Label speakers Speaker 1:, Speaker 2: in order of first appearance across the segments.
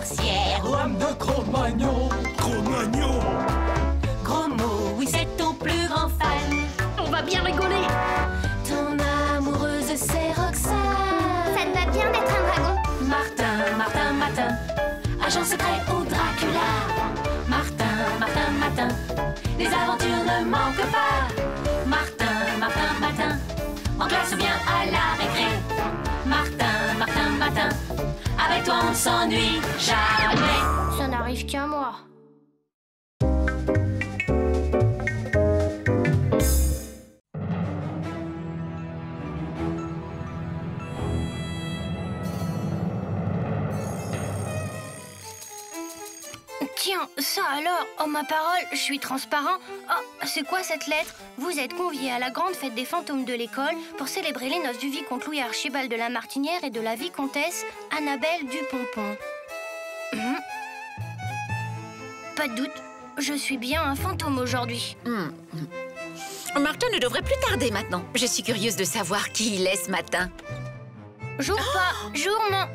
Speaker 1: sorcière.
Speaker 2: Lame de Cro-Magnon.
Speaker 3: Cro-Magnon.
Speaker 1: Gros mot, oui, c'est ton plus grand fan.
Speaker 4: On va bien rigoler.
Speaker 1: Ton amoureuse, c'est Roxane.
Speaker 4: Ça te va bien d'être un dragon.
Speaker 1: Martin, Martin, Martin, agent secret ou Dracula. Martin, Martin, Martin, les aventures ne manquent pas. Martin, Martin, Martin, en classe ou bien à la récré. Martin, Martin, Martin, avec toi on ne s'ennuie jamais.
Speaker 4: Ça n'arrive qu'à moi. Tiens, ça alors, oh ma parole, je suis transparent. Oh, c'est quoi cette lettre? Vous êtes conviés à la grande fête des fantômes de l'école pour célébrer les noces du vicomte Louis Archibald de la Martinière et de la vicomtesse Annabelle Dupompon. Pas de doute, je suis bien un fantôme aujourd'hui.
Speaker 5: Martin ne devrait plus tarder maintenant. Je suis curieuse de savoir qui il est ce matin.
Speaker 4: Jour pas, jour non.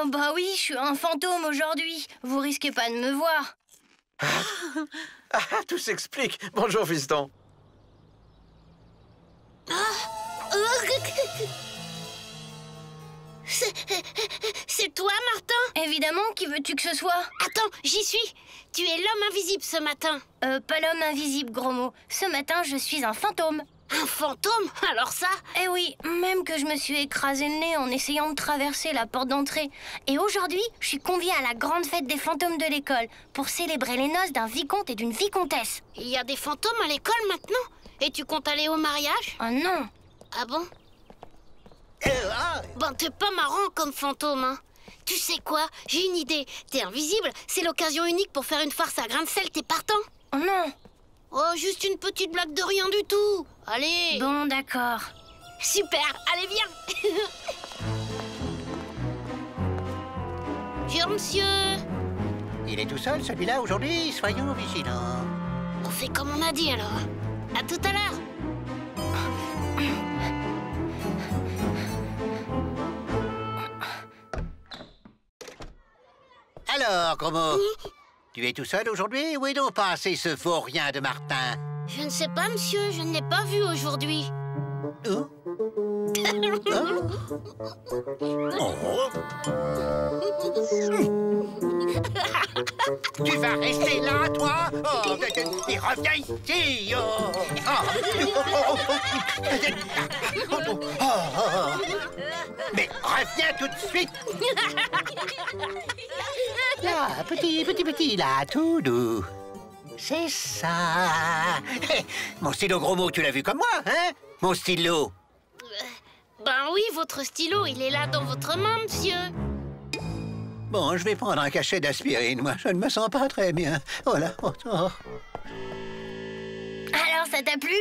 Speaker 4: Oh bah oui, je suis un fantôme aujourd'hui. Vous risquez pas de me voir.
Speaker 6: Tout s'explique. Bonjour, fiston.
Speaker 7: C'est toi, Martin?
Speaker 4: Évidemment, qui veux-tu que ce soit?
Speaker 7: Attends, j'y suis. Tu es l'homme invisible ce matin.
Speaker 4: Pas l'homme invisible, gros mot. Ce matin, je suis un fantôme.
Speaker 7: Un fantôme? Alors ça?
Speaker 4: Eh oui, même que je me suis écrasé le nez en essayant de traverser la porte d'entrée. Et aujourd'hui, je suis conviée à la grande fête des fantômes de l'école pour célébrer les noces d'un vicomte et d'une vicomtesse.
Speaker 7: Il y a des fantômes à l'école maintenant? Et tu comptes aller au mariage?
Speaker 4: Oh non!
Speaker 7: Ah bon? Ben, t'es pas marrant comme fantôme, hein. Tu sais quoi? J'ai une idée. T'es invisible, c'est l'occasion unique pour faire une farce à grain de sel, t'es partant?
Speaker 4: Oh non!
Speaker 7: Oh, juste une petite blague de rien du tout. Allez!
Speaker 4: Bon, d'accord.
Speaker 7: Super, allez, viens. Bonjour, monsieur.
Speaker 8: Il est tout seul, celui-là, aujourd'hui. Soyons vigilants.
Speaker 7: On fait comme on a dit, alors. À tout à l'heure.
Speaker 8: Alors, Gromo, tu es tout seul aujourd'hui? Où est donc passé ce vaurien de Martin?
Speaker 7: Je ne sais pas, monsieur, je ne l'ai pas vu aujourd'hui.
Speaker 8: Oh. Tu vas rester là, toi? Oh, et reviens ici! Mais reviens tout de suite! Là, petit, là, tout doux. C'est ça. Mon stylo, gros mot, tu l'as vu comme moi, hein? Mon stylo.
Speaker 7: Ben oui, votre stylo, il est là dans votre main, monsieur.
Speaker 8: Bon, je vais prendre un cachet d'aspirine. Moi, je ne me sens pas très bien. Voilà. Oh.
Speaker 4: Alors, ça t'a plu?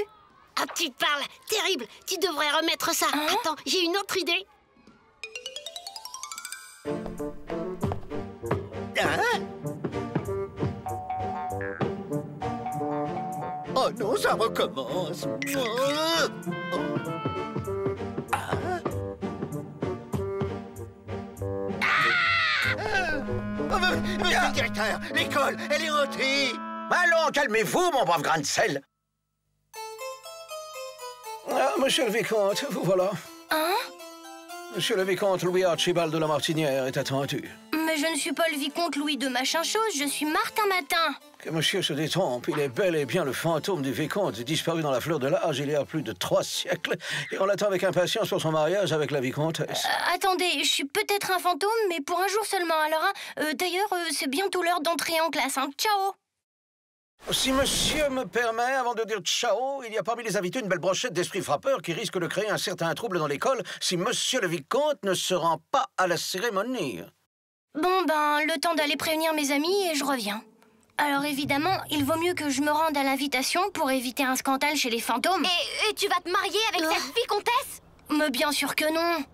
Speaker 7: Ah, tu parles. Terrible. Tu devrais remettre ça.
Speaker 4: Hein?
Speaker 7: Attends, j'ai une autre idée.
Speaker 8: Hein? Oh non, ça recommence. Monsieur le directeur, l'école, elle est hantée.
Speaker 6: Allons, calmez-vous, mon brave grain de sel. Ah, monsieur le vicomte, vous voilà.
Speaker 4: Hein?
Speaker 6: Monsieur le vicomte Louis Archibald de la Martinière est attendu.
Speaker 4: Mais je ne suis pas le vicomte Louis de machin-chose, je suis Martin Matin.
Speaker 6: Que monsieur se détrompe, il est bel et bien le fantôme du vicomte disparu dans la fleur de l'âge il y a plus de 3 siècles. Et on l'attend avec impatience pour son mariage avec la vicomtesse.
Speaker 4: Attendez, je suis peut-être un fantôme, mais pour un jour seulement. Alors, d'ailleurs, c'est bientôt l'heure d'entrer en classe. Hein. Ciao!
Speaker 6: Si monsieur me permet, avant de dire ciao, il y a parmi les invités une belle brochette d'esprits frappeurs qui risque de créer un certain trouble dans l'école si monsieur le vicomte ne se rend pas à la cérémonie.
Speaker 4: Bon, ben, le temps d'aller prévenir mes amis et je reviens. Alors évidemment, il vaut mieux que je me rende à l'invitation pour éviter un scandale chez les fantômes.
Speaker 5: Et tu vas te marier avec cette vicomtesse?
Speaker 4: Mais bien sûr que non.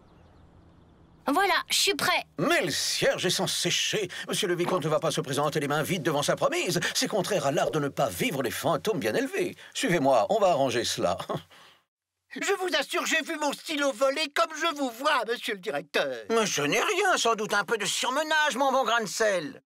Speaker 4: Voilà, je suis prêt.
Speaker 6: Mais le cierge est sans sécher. Monsieur le vicomte ne va pas se présenter les mains vides devant sa promise. C'est contraire à l'art de ne pas vivre les fantômes bien élevés. Suivez-moi, on va arranger cela.
Speaker 8: Je vous assure, j'ai vu mon stylo voler comme je vous vois, monsieur le directeur.
Speaker 6: Mais je n'ai rien, sans doute un peu de surmenage, mon bon grain de sel.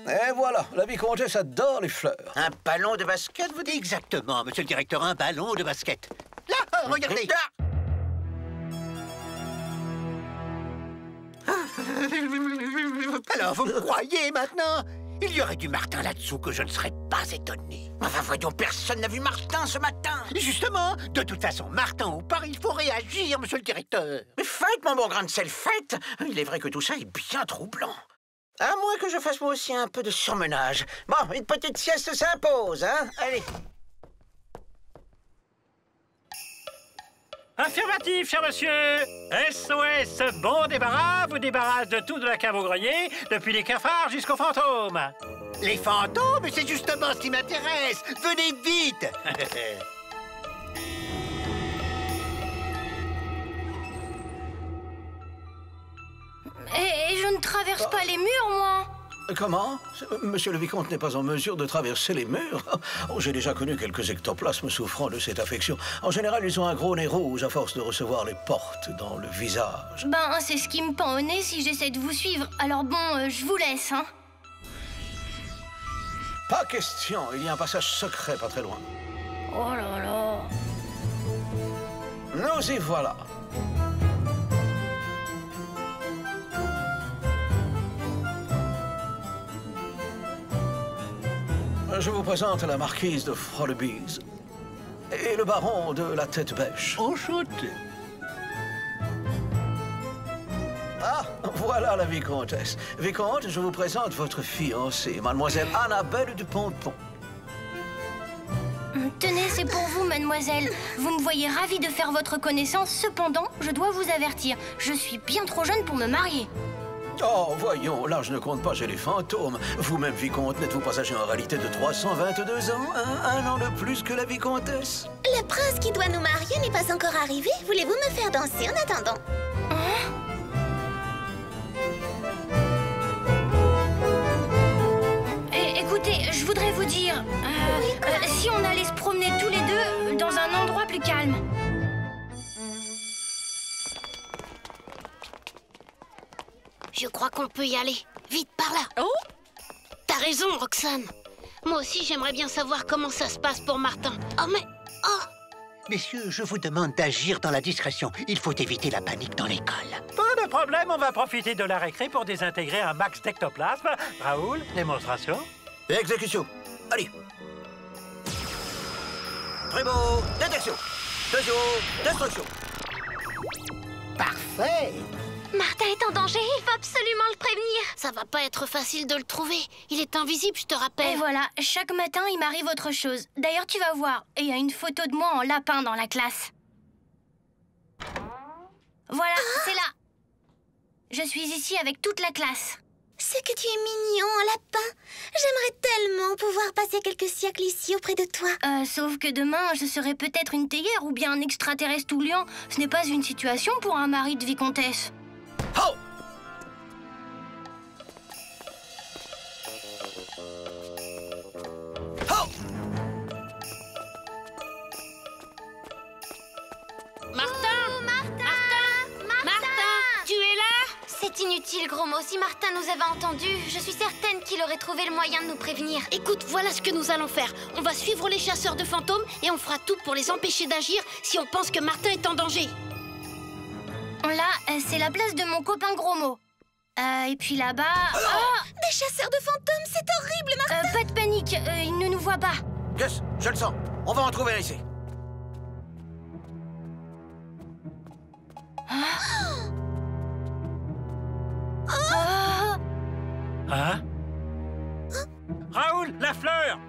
Speaker 6: Et voilà, la vicomtesse adore les fleurs.
Speaker 8: Un ballon de basket, vous dites? Exactement, monsieur le directeur, un ballon de basket. Là, regardez. Alors, vous me croyez maintenant? Il y aurait du Martin là-dessous que je ne serais pas étonné.
Speaker 6: Enfin, voyons, personne n'a vu Martin ce matin.
Speaker 8: Justement, de toute façon, Martin ou pas, il faut réagir, monsieur le directeur.
Speaker 6: Mais faites, mon bon grain de sel, faites. Il est vrai que tout ça est bien troublant. À moins que je fasse moi aussi un peu de surmenage. Bon, une petite sieste s'impose, hein? Allez.
Speaker 3: Affirmatif, cher monsieur. SOS, bon débarras, vous débarrasse de tout de la cave au grenier, depuis les cafards jusqu'aux fantômes.
Speaker 8: Les fantômes, c'est justement ce qui m'intéresse. Venez vite.
Speaker 4: Et je ne traverse pas les murs, moi.
Speaker 6: Comment? Monsieur le vicomte n'est pas en mesure de traverser les murs. Oh, j'ai déjà connu quelques ectoplasmes souffrant de cette affection. En général, ils ont un gros nez rouge à force de recevoir les portes dans le visage.
Speaker 4: Ben, c'est ce qui me pend au nez si j'essaie de vous suivre. Alors bon, je vous laisse, hein.
Speaker 6: Pas question, il y a un passage secret pas très loin.
Speaker 4: Oh là là.
Speaker 6: Nous y voilà. Je vous présente la marquise de Frollebees et le baron de la Tête Bêche.
Speaker 8: Enchanté.
Speaker 6: Ah, voilà la vicomtesse. Vicomte, je vous présente votre fiancée, mademoiselle Annabelle du Ponton.
Speaker 4: Tenez, c'est pour vous, mademoiselle. Vous me voyez ravie de faire votre connaissance. Cependant, je dois vous avertir. Je suis bien trop jeune pour me marier.
Speaker 6: Oh, voyons, l'âge ne compte pas chez les fantômes. Vous-même, vicomte, n'êtes-vous pas âgé en réalité de 322 ans, hein? Un an de plus que la vicomtesse?
Speaker 9: Le prince qui doit nous marier n'est pas encore arrivé. Voulez-vous me faire danser en attendant?
Speaker 4: Écoutez, je voudrais vous dire... si on allait se promener tous les deux dans un endroit plus calme.
Speaker 7: Je crois qu'on peut y aller. Vite, par là. Oh! T'as raison, Roxane. Moi aussi, j'aimerais bien savoir comment ça se passe pour Martin. Oh, mais... Oh!
Speaker 8: Messieurs, je vous demande d'agir dans la discrétion. Il faut éviter la panique dans l'école.
Speaker 3: Pas de problème, on va profiter de la récré pour désintégrer un max d'ectoplasme. Raoul, démonstration.
Speaker 6: Exécution. Allez. Très beau. Détection. Détection. Destruction.
Speaker 8: Parfait.
Speaker 7: Martin est en danger, il faut absolument le prévenir. Ça va pas être facile de le trouver. Il est invisible, je te rappelle.
Speaker 4: Et voilà, chaque matin, il m'arrive autre chose. D'ailleurs, tu vas voir, il y a une photo de moi en lapin dans la classe. Voilà, c'est là. Je suis ici avec toute la classe.
Speaker 9: C'est que tu es mignon en lapin. J'aimerais tellement pouvoir passer quelques siècles ici auprès de toi.
Speaker 4: Sauf que demain, je serai peut-être une théière ou bien un extraterrestre ou lion. Ce n'est pas une situation pour un mari de vicomtesse.
Speaker 6: Oh! Oh!
Speaker 7: Martin! Tu es là?
Speaker 4: C'est inutile, gros mot. Si Martin nous avait entendus, je suis certaine qu'il aurait trouvé le moyen de nous prévenir.
Speaker 7: Écoute, voilà ce que nous allons faire. On va suivre les chasseurs de fantômes et on fera tout pour les empêcher d'agir si on pense que Martin est en danger.
Speaker 4: Là, c'est la place de mon copain Gros Mot. Et puis là-bas...
Speaker 9: Des chasseurs de fantômes, c'est horrible, Martin.
Speaker 4: pas de panique, ils ne nous voient pas.
Speaker 6: Yes, je le sens. On va en trouver un ici.
Speaker 3: Hein? Raoul, la fleur!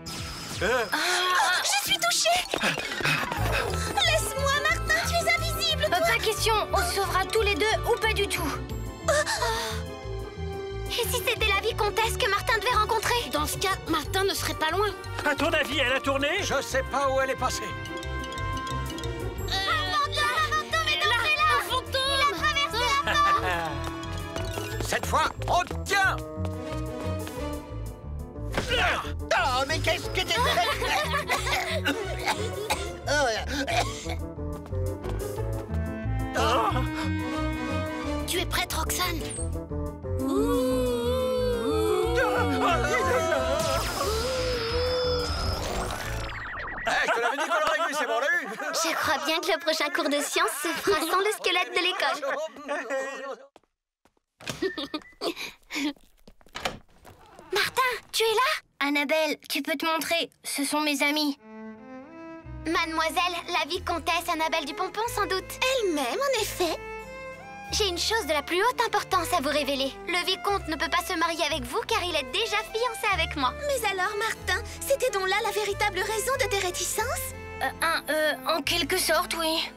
Speaker 9: Je suis touchée. Laisse-moi, Martin, tu es invisible, toi.
Speaker 4: Pas question, on se sauvera tous les deux ou pas du tout. Et si c'était la vicomtesse que Martin devait rencontrer?
Speaker 7: Dans ce cas, Martin ne serait pas loin.
Speaker 3: À ton avis, elle a tourné?
Speaker 6: Je sais pas où elle est passée.
Speaker 4: Aventure!
Speaker 8: cette fois, on tient. Oh, mais qu'est-ce que t'es...
Speaker 7: Tu es prête, Roxane?
Speaker 6: Je te l'avais dit qu'on l'aurait vu, c'est bon, on l'a eu.
Speaker 9: Je crois bien que le prochain cours de science se fera sans le squelette de l'école.
Speaker 4: Martin, tu es là? Annabelle, tu peux te montrer. Ce sont mes amis.
Speaker 9: Mademoiselle, la vicomtesse Annabelle du Pompon, sans doute. Elle-même, en effet. J'ai une chose de la plus haute importance à vous révéler. Le vicomte ne peut pas se marier avec vous car il est déjà fiancé avec moi.
Speaker 10: Mais alors, Martin, c'était donc là la véritable raison de tes réticences?
Speaker 4: En quelque sorte, oui.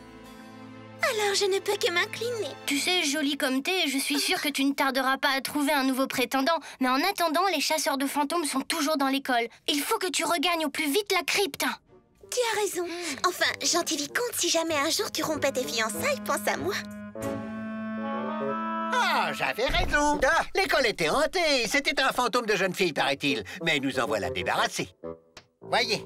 Speaker 10: Alors je ne peux que m'incliner.
Speaker 4: Tu sais, jolie comme t'es, je suis sûre que tu ne tarderas pas à trouver un nouveau prétendant. Mais en attendant, les chasseurs de fantômes sont toujours dans l'école. Il faut que tu regagnes au plus vite la crypte.
Speaker 10: Tu as raison. Enfin, gentil vicomte, si jamais un jour tu rompais tes fiançailles, pense à moi.
Speaker 8: Ah, j'avais raison. Ah, l'école était hantée. C'était un fantôme de jeune fille, paraît-il. Mais nous en voilà débarrassés. Voyez.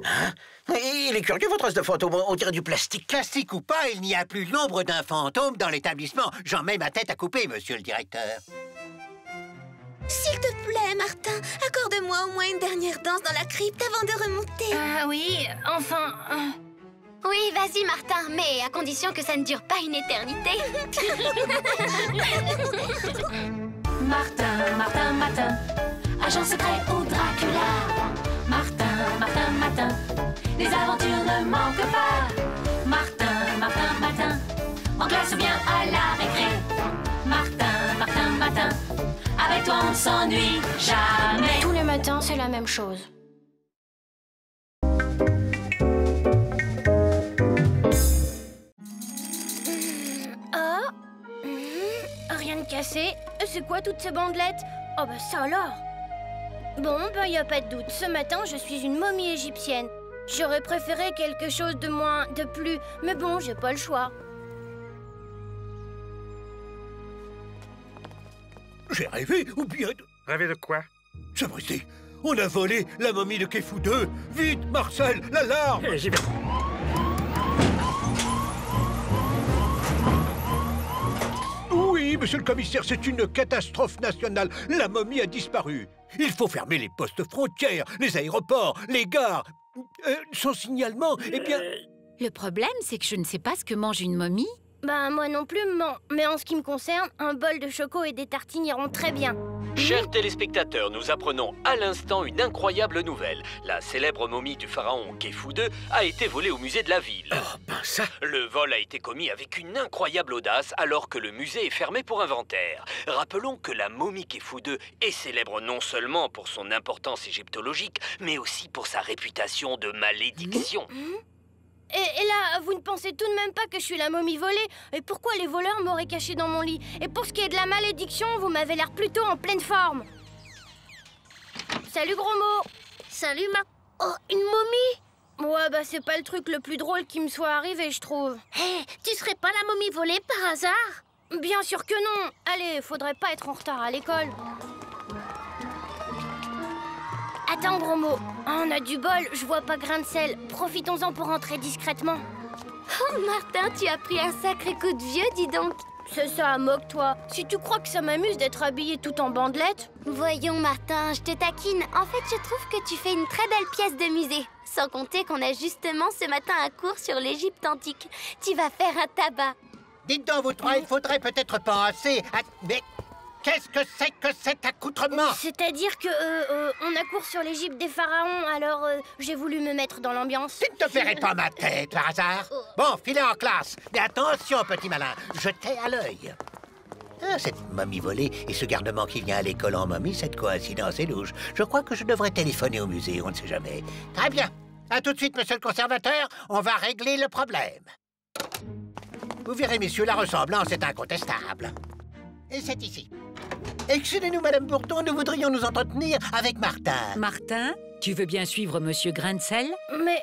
Speaker 6: Hein? Il est curieux, votre os de fantôme. On dirait du plastique.
Speaker 8: Plastique ou pas, il n'y a plus l'ombre d'un fantôme dans l'établissement. J'en mets ma tête à couper, monsieur le directeur.
Speaker 10: S'il te plaît, Martin, accorde-moi au moins une dernière danse dans la crypte avant de remonter.
Speaker 4: Ah oui, enfin...
Speaker 9: Oui, vas-y, Martin, mais à condition que ça ne dure pas une éternité.
Speaker 1: Martin, Martin, Martin, agent secret ou Dracula. Martin, Martin, Martin, les aventures ne manquent pas. Martin, Martin, Martin, en classe ou bien à la récré. Martin, Martin, Martin, avec toi on ne s'ennuie jamais.
Speaker 4: Tous les matins, c'est la même chose. Rien de cassé. C'est quoi toutes ces bandelettes? Oh bah ça alors. Bon, bah y a pas de doute. Ce matin, je suis une momie égyptienne. J'aurais préféré quelque chose de moins, de plus... Mais bon, j'ai pas le choix.
Speaker 11: J'ai rêvé, ou bien...
Speaker 3: Rêvé de quoi?
Speaker 11: Sapristi, on a volé la momie de Kefou 2. Vite, Marcel, l'alarme!
Speaker 3: J'y vais.
Speaker 11: Oui, monsieur le commissaire, c'est une catastrophe nationale. La momie a disparu. Il faut fermer les postes frontières, les aéroports, les gares. Sans signalement, eh bien...
Speaker 5: Le problème, c'est que je ne sais pas ce que mange une momie.
Speaker 4: Bah, moi non plus, mais en ce qui me concerne, un bol de choco et des tartines iront très bien.
Speaker 12: Chers téléspectateurs, nous apprenons à l'instant une incroyable nouvelle. La célèbre momie du pharaon Kefou II a été volée au musée de la ville.
Speaker 6: Oh, ben ça...
Speaker 12: Le vol a été commis avec une incroyable audace alors que le musée est fermé pour inventaire. Rappelons que la momie Kefou II est célèbre non seulement pour son importance égyptologique, mais aussi pour sa réputation de malédiction.
Speaker 4: Et là, vous ne pensez tout de même pas que je suis la momie volée? Et pourquoi les voleurs m'auraient caché dans mon lit? Et pour ce qui est de la malédiction, vous m'avez l'air plutôt en pleine forme. Salut, gros mot.
Speaker 10: Salut, Oh, une momie?
Speaker 4: Ouais, bah c'est pas le truc le plus drôle qui me soit arrivé, je trouve.
Speaker 10: Hé, tu serais pas la momie volée par hasard?
Speaker 4: Bien sûr que non. Allez, faudrait pas être en retard à l'école. Attends, gros mot. On a du bol, je vois pas grain de sel. Profitons-en pour rentrer discrètement.
Speaker 9: Oh, Martin, tu as pris un sacré coup de vieux, dis donc.
Speaker 4: C'est ça, moque-toi. Si tu crois que ça m'amuse d'être habillée tout en bandelettes...
Speaker 9: Voyons, Martin, je te taquine. En fait, je trouve que tu fais une très belle pièce de musée. Sans compter qu'on a justement ce matin un cours sur l'Égypte antique. Tu vas faire un tabac.
Speaker 8: Dites donc, vous trois, il faudrait peut-être penser à... Mais qu'est-ce que c'est que cet accoutrement?
Speaker 4: C'est-à-dire que, on a cours sur l'Égypte des pharaons, alors j'ai voulu me mettre dans l'ambiance.
Speaker 8: Tu ne te ferais pas ma tête, par hasard? Bon, filez en classe. Mais attention, petit malin, jetez à l'œil. Ah, cette momie volée et ce garnement qui vient à l'école en momie, cette coïncidence est louche. Je crois que je devrais téléphoner au musée, on ne sait jamais. Très bien. À tout de suite, monsieur le conservateur. On va régler le problème. Vous verrez, messieurs, la ressemblance est incontestable. Et c'est ici. Excusez-nous, Madame Bourdon, nous voudrions nous entretenir avec Martin.
Speaker 13: Martin, tu veux bien suivre Monsieur Grain de sel?
Speaker 4: Mais...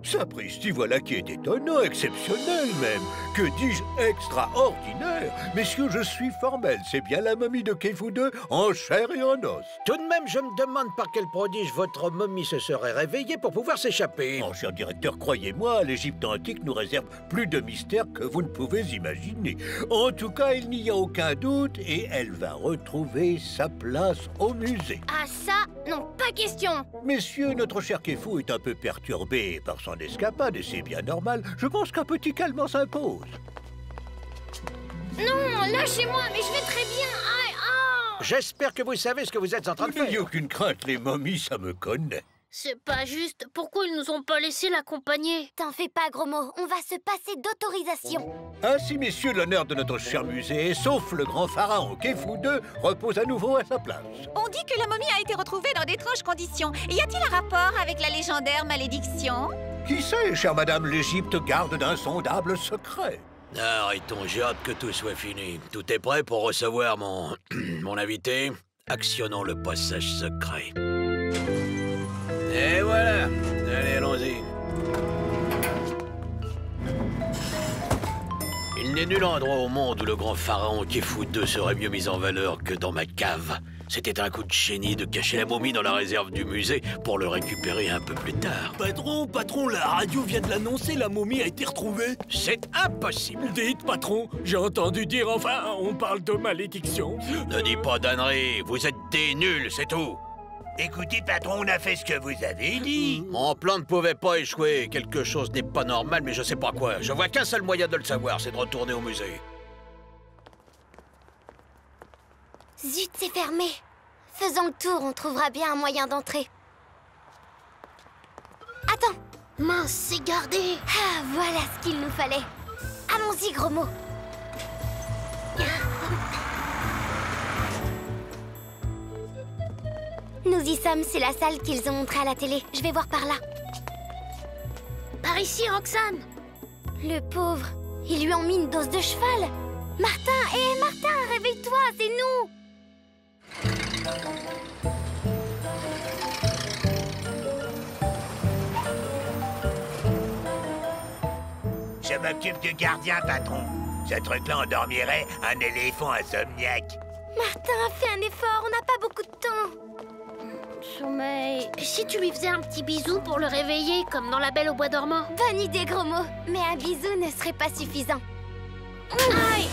Speaker 11: Sapristi, voilà qui est étonnant, exceptionnel même. Que dis-je, extraordinaire. Messieurs, je suis formel, c'est bien la momie de Khefu II en chair et en os.
Speaker 6: Tout de même, je me demande par quel prodige votre momie se serait réveillée pour pouvoir s'échapper.
Speaker 11: Oh, cher directeur, croyez-moi, l'Égypte antique nous réserve plus de mystères que vous ne pouvez imaginer. En tout cas, il n'y a aucun doute et elle va retrouver sa place au musée.
Speaker 4: Ah ça, non, pas question.
Speaker 11: Messieurs, notre cher Khefu est un peu perturbé par son escapade et c'est bien normal. Je pense qu'un petit calme s'impose.
Speaker 4: Non, lâchez-moi, mais je vais très bien. Aïe, ah.
Speaker 6: J'espère que vous savez ce que vous êtes en train de faire.
Speaker 11: Il n'y a aucune crainte, les momies, ça me connaît.
Speaker 7: C'est pas juste. Pourquoi ils nous ont pas laissé l'accompagner?
Speaker 9: T'en fais pas, gros mot. On va se passer d'autorisation.
Speaker 11: Ainsi, messieurs, l'honneur de notre cher musée, sauf le grand pharaon Khefu II, repose à nouveau à sa place.
Speaker 5: On dit que la momie a été retrouvée dans d'étranges conditions. Y a-t-il un rapport avec la légendaire malédiction?
Speaker 11: Qui sait, chère madame, l'Égypte garde d'insondables secrets.
Speaker 6: Arrêtons, j'ai hâte que tout soit fini. Tout est prêt pour recevoir mon invité. Actionnons le passage secret. Et voilà. Allez, allons-y. Il n'est nul endroit au monde où le grand pharaon Khefu II serait mieux mis en valeur que dans ma cave. C'était un coup de génie de cacher la momie dans la réserve du musée pour le récupérer un peu plus tard.
Speaker 2: Patron, la radio vient de l'annoncer, la momie a été retrouvée.
Speaker 6: C'est impossible.
Speaker 2: Dites, patron, j'ai entendu dire, enfin, on parle de malédiction.
Speaker 6: Ne dis pas d'âneries, vous êtes des nuls, c'est tout.
Speaker 8: Écoutez, patron, on a fait ce que vous avez dit.
Speaker 6: Mon plan ne pouvait pas échouer. Quelque chose n'est pas normal, mais je sais pas quoi. Je vois qu'un seul moyen de le savoir, c'est de retourner au musée.
Speaker 9: Zut, c'est fermé. Faisons le tour, on trouvera bien un moyen d'entrer. Attends.
Speaker 7: Mince, c'est gardé.
Speaker 9: Ah, voilà ce qu'il nous fallait. Allons-y, gros mot. Nous y sommes, c'est la salle qu'ils ont montrée à la télé. Je vais voir par là.
Speaker 7: Par ici, Roxane.
Speaker 9: Le pauvre, ils lui ont mis une dose de cheval. Martin, Martin, réveille-toi, c'est nous.
Speaker 8: Je m'occupe du gardien, patron. Ce truc-là endormirait un éléphant insomniaque.
Speaker 9: Martin a fait un effort, on n'a pas beaucoup de temps.
Speaker 4: Sommeil.
Speaker 7: Si tu lui faisais un petit bisou pour le réveiller, comme dans La Belle au bois dormant.
Speaker 9: Bonne idée, gros mot. Mais un bisou ne serait pas suffisant.
Speaker 4: Aïe.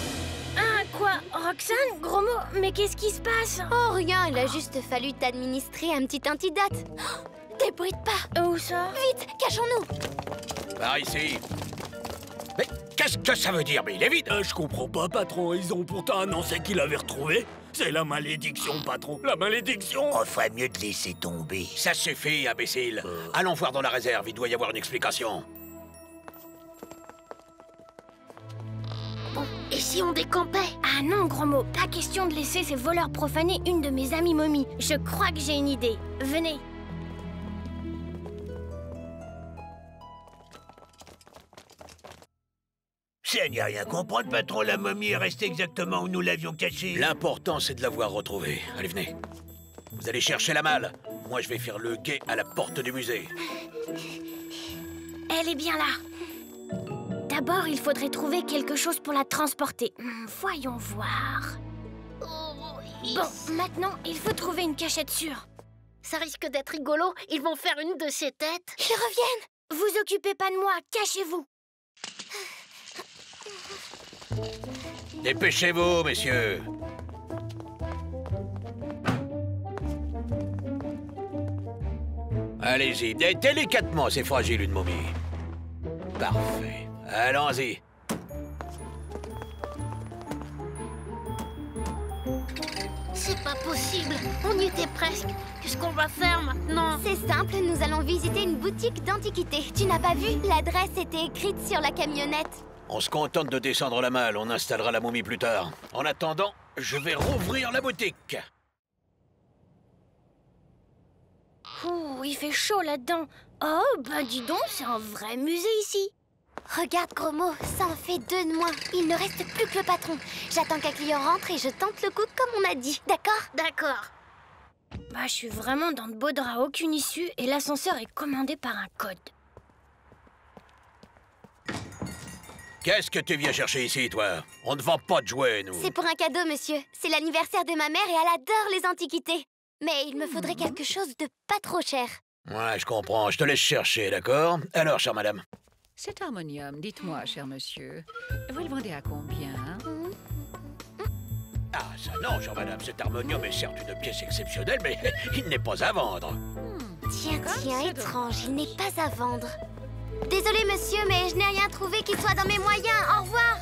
Speaker 4: Ah, quoi? Roxane, gros mot, mais qu'est-ce qui se passe?
Speaker 9: Oh, rien, il a juste fallu t'administrer un petit antidote. Oh, débrouille pas.
Speaker 4: Où ça?
Speaker 9: Vite, cachons-nous.
Speaker 6: Par ici. Mais qu'est-ce que ça veut dire? Mais il est vide.
Speaker 2: Je comprends pas, patron. Ils ont pourtant annoncé qu'il l'avaient retrouvé. C'est la malédiction, patron. La malédiction.
Speaker 8: On ferait mieux de laisser tomber.
Speaker 6: Ça suffit, imbécile. Allons voir dans la réserve, il doit y avoir une explication.
Speaker 7: Bon, et si on décampait?
Speaker 4: Ah non, gros mot, pas question de laisser ces voleurs profaner une de mes amies momies. Je crois que j'ai une idée. Venez.
Speaker 8: Ça n'y a rien comprendre, patron. La momie est restée exactement où nous l'avions cachée.
Speaker 6: L'important, c'est de l'avoir retrouvée. Allez, venez. Vous allez chercher la malle. Moi, je vais faire le guet à la porte du musée.
Speaker 4: Elle est bien là. D'abord, il faudrait trouver quelque chose pour la transporter. Voyons voir. Bon, maintenant, il faut trouver une cachette sûre.
Speaker 7: Ça risque d'être rigolo. Ils vont faire une de ces têtes.
Speaker 9: Ils reviennent.
Speaker 4: Vous occupez pas de moi, cachez-vous.
Speaker 6: Dépêchez-vous, messieurs. Allez-y, délicatement, c'est fragile une momie. Parfait. Allons-y.
Speaker 7: C'est pas possible. On y était presque. Qu'est-ce qu'on va faire maintenant?
Speaker 9: C'est simple, nous allons visiter une boutique d'antiquités. Tu n'as pas vu? L'adresse était écrite sur la camionnette.
Speaker 6: On se contente de descendre la malle, on installera la momie plus tard. En attendant, je vais rouvrir la boutique.
Speaker 4: Ouh, il fait chaud là-dedans. Oh, ben dis donc, c'est un vrai musée ici.
Speaker 9: Regarde, gros mot, ça en fait 2 de moins. Il ne reste plus que le patron. J'attends qu'un client rentre et je tente le coup comme on a dit, d'accord?
Speaker 7: D'accord.
Speaker 4: Bah, je suis vraiment dans de beaux draps, aucune issue, et l'ascenseur est commandé par un code.
Speaker 6: Qu'est-ce que tu viens chercher ici, toi? On ne vend pas de jouets, nous.
Speaker 9: C'est pour un cadeau, monsieur. C'est l'anniversaire de ma mère et elle adore les antiquités. Mais il me faudrait quelque chose de pas trop cher.
Speaker 6: Ouais, je comprends. Je te laisse chercher, d'accord? Alors, chère madame.
Speaker 13: Cet harmonium, dites-moi, cher monsieur, vous le vendez à combien?
Speaker 6: Ah, ça non, chère madame. Cet harmonium est certes une pièce exceptionnelle, mais il n'est pas à vendre.
Speaker 9: Tiens, étrange, il n'est pas à vendre. Désolé, monsieur, mais je n'ai rien trouvé qui soit dans mes moyens. Au revoir.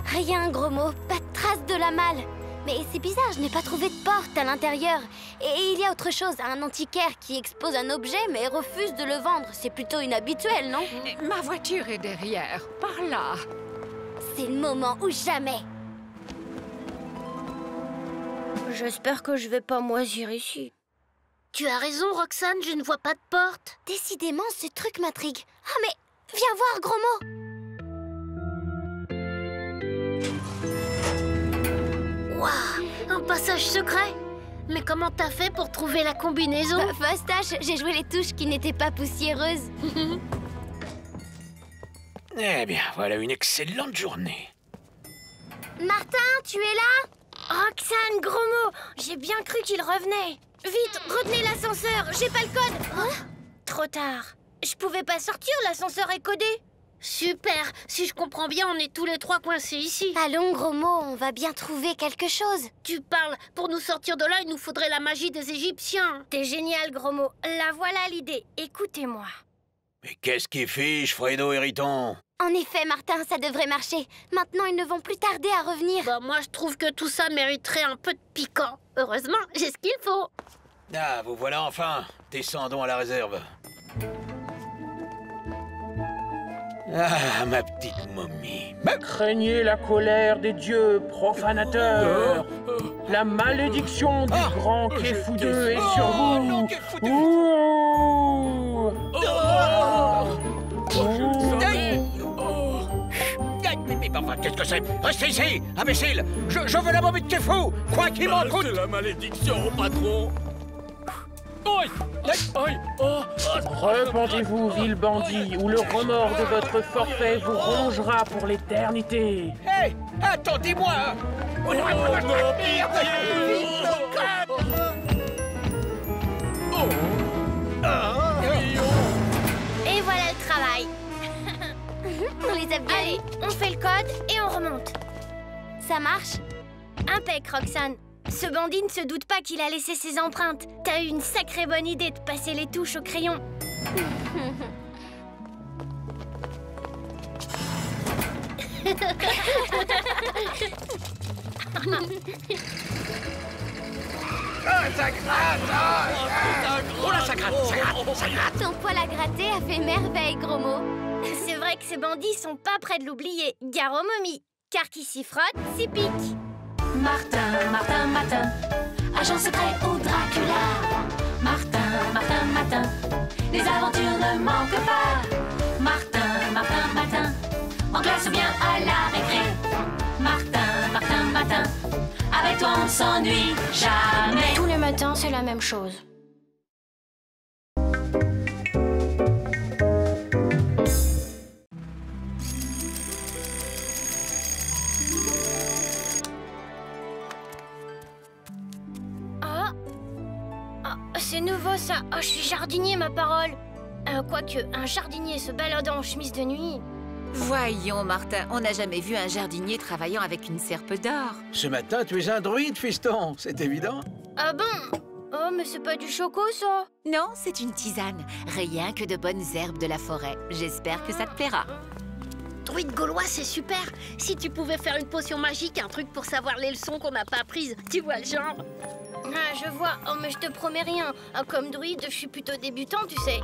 Speaker 9: Rien, gros mot. Pas de trace de la malle. Mais c'est bizarre, je n'ai pas trouvé de porte à l'intérieur. Et il y a autre chose, un antiquaire qui expose un objet mais refuse de le vendre. C'est plutôt inhabituel, non?
Speaker 13: Ma voiture est derrière, par là.
Speaker 9: C'est le moment ou jamais.
Speaker 4: J'espère que je vais pas moisir ici.
Speaker 7: Tu as raison, Roxane, je ne vois pas de porte.
Speaker 9: Décidément, ce truc m'intrigue. Ah, mais viens voir, gros mot.
Speaker 7: Waouh, un passage secret. Mais comment t'as fait pour trouver la combinaison?
Speaker 9: Fastoche, j'ai joué les touches qui n'étaient pas poussiéreuses.
Speaker 6: Eh bien, voilà une excellente journée.
Speaker 9: Martin, tu es là?
Speaker 4: Roxane, gros mot, j'ai bien cru qu'il revenait. Vite, retenez l'ascenseur, j'ai pas le code.
Speaker 7: Hein?
Speaker 4: Trop tard. Je pouvais pas sortir, l'ascenseur est codé.
Speaker 7: Super, si je comprends bien, on est tous les trois coincés ici.
Speaker 9: Allons, gros mot, on va bien trouver quelque chose.
Speaker 7: Tu parles, pour nous sortir de là, il nous faudrait la magie des Égyptiens.
Speaker 4: T'es génial, gros mot. La voilà l'idée, écoutez-moi.
Speaker 6: Mais qu'est-ce qui fiche, Fredo et Riton?
Speaker 9: En effet, Martin, ça devrait marcher. Maintenant, ils ne vont plus tarder à revenir.
Speaker 7: Bah, moi, je trouve que tout ça mériterait un peu de piquant. Heureusement, j'ai ce qu'il faut.
Speaker 6: Ah, vous voilà enfin. Descendons à la réserve. Ah, ma petite momie.
Speaker 14: Craignez la colère des dieux profanateurs. La malédiction du grand Kéfoudeux est sur vous.
Speaker 6: Mais enfin, qu'est-ce que c'est? Restez ici, imbécile! Je veux la momie de Kéfou, quoi qu'il m'en coûte!
Speaker 2: C'est la malédiction, patron!
Speaker 14: Repentez-vous, vil bandit, ou le remords de votre forfait vous rongera pour l'éternité.
Speaker 6: Hé! Attendez-moi!
Speaker 4: Et voilà le travail.
Speaker 9: On les a bien.
Speaker 4: Allez, on fait le code et on remonte.
Speaker 9: Ça marche?
Speaker 4: Impec, Roxane. Ce bandit ne se doute pas qu'il a laissé ses empreintes. T'as eu une sacrée bonne idée de passer les touches au crayon.
Speaker 6: Ça gratte! Oh là, ça gratte, ça gratte, ça gratte!
Speaker 9: Ton poil à gratter a fait merveille, gros mot.
Speaker 4: C'est vrai que ces bandits sont pas près de l'oublier. Gare aux momies. Car qui s'y frotte, s'y pique.
Speaker 1: Martin, Martin, Martin, agent secret ou Dracula. Martin, Martin, Martin, les aventures ne manquent pas. Martin, Martin, Martin, en classe ou bien à la récré. Martin, Martin, Martin, avec toi on s'ennuie jamais.
Speaker 4: Tous les matins, c'est la même chose. C'est nouveau ça. Oh, je suis jardinier, ma parole. Quoique, un jardinier se baladant en chemise de nuit.
Speaker 5: Voyons, Martin, on n'a jamais vu un jardinier travaillant avec une serpe d'or.
Speaker 6: Ce matin, tu es un druide, fiston, c'est évident.
Speaker 4: Ah bon? Oh, mais c'est pas du choco, ça?
Speaker 5: Non, c'est une tisane. Rien que de bonnes herbes de la forêt. J'espère que ça te plaira.
Speaker 7: Druide gaulois, c'est super. Si tu pouvais faire une potion magique, un truc pour savoir les leçons qu'on n'a pas apprises, tu vois le genre.
Speaker 4: Ah, je vois. Oh, mais je te promets rien. Comme druide, je suis plutôt débutant, tu sais.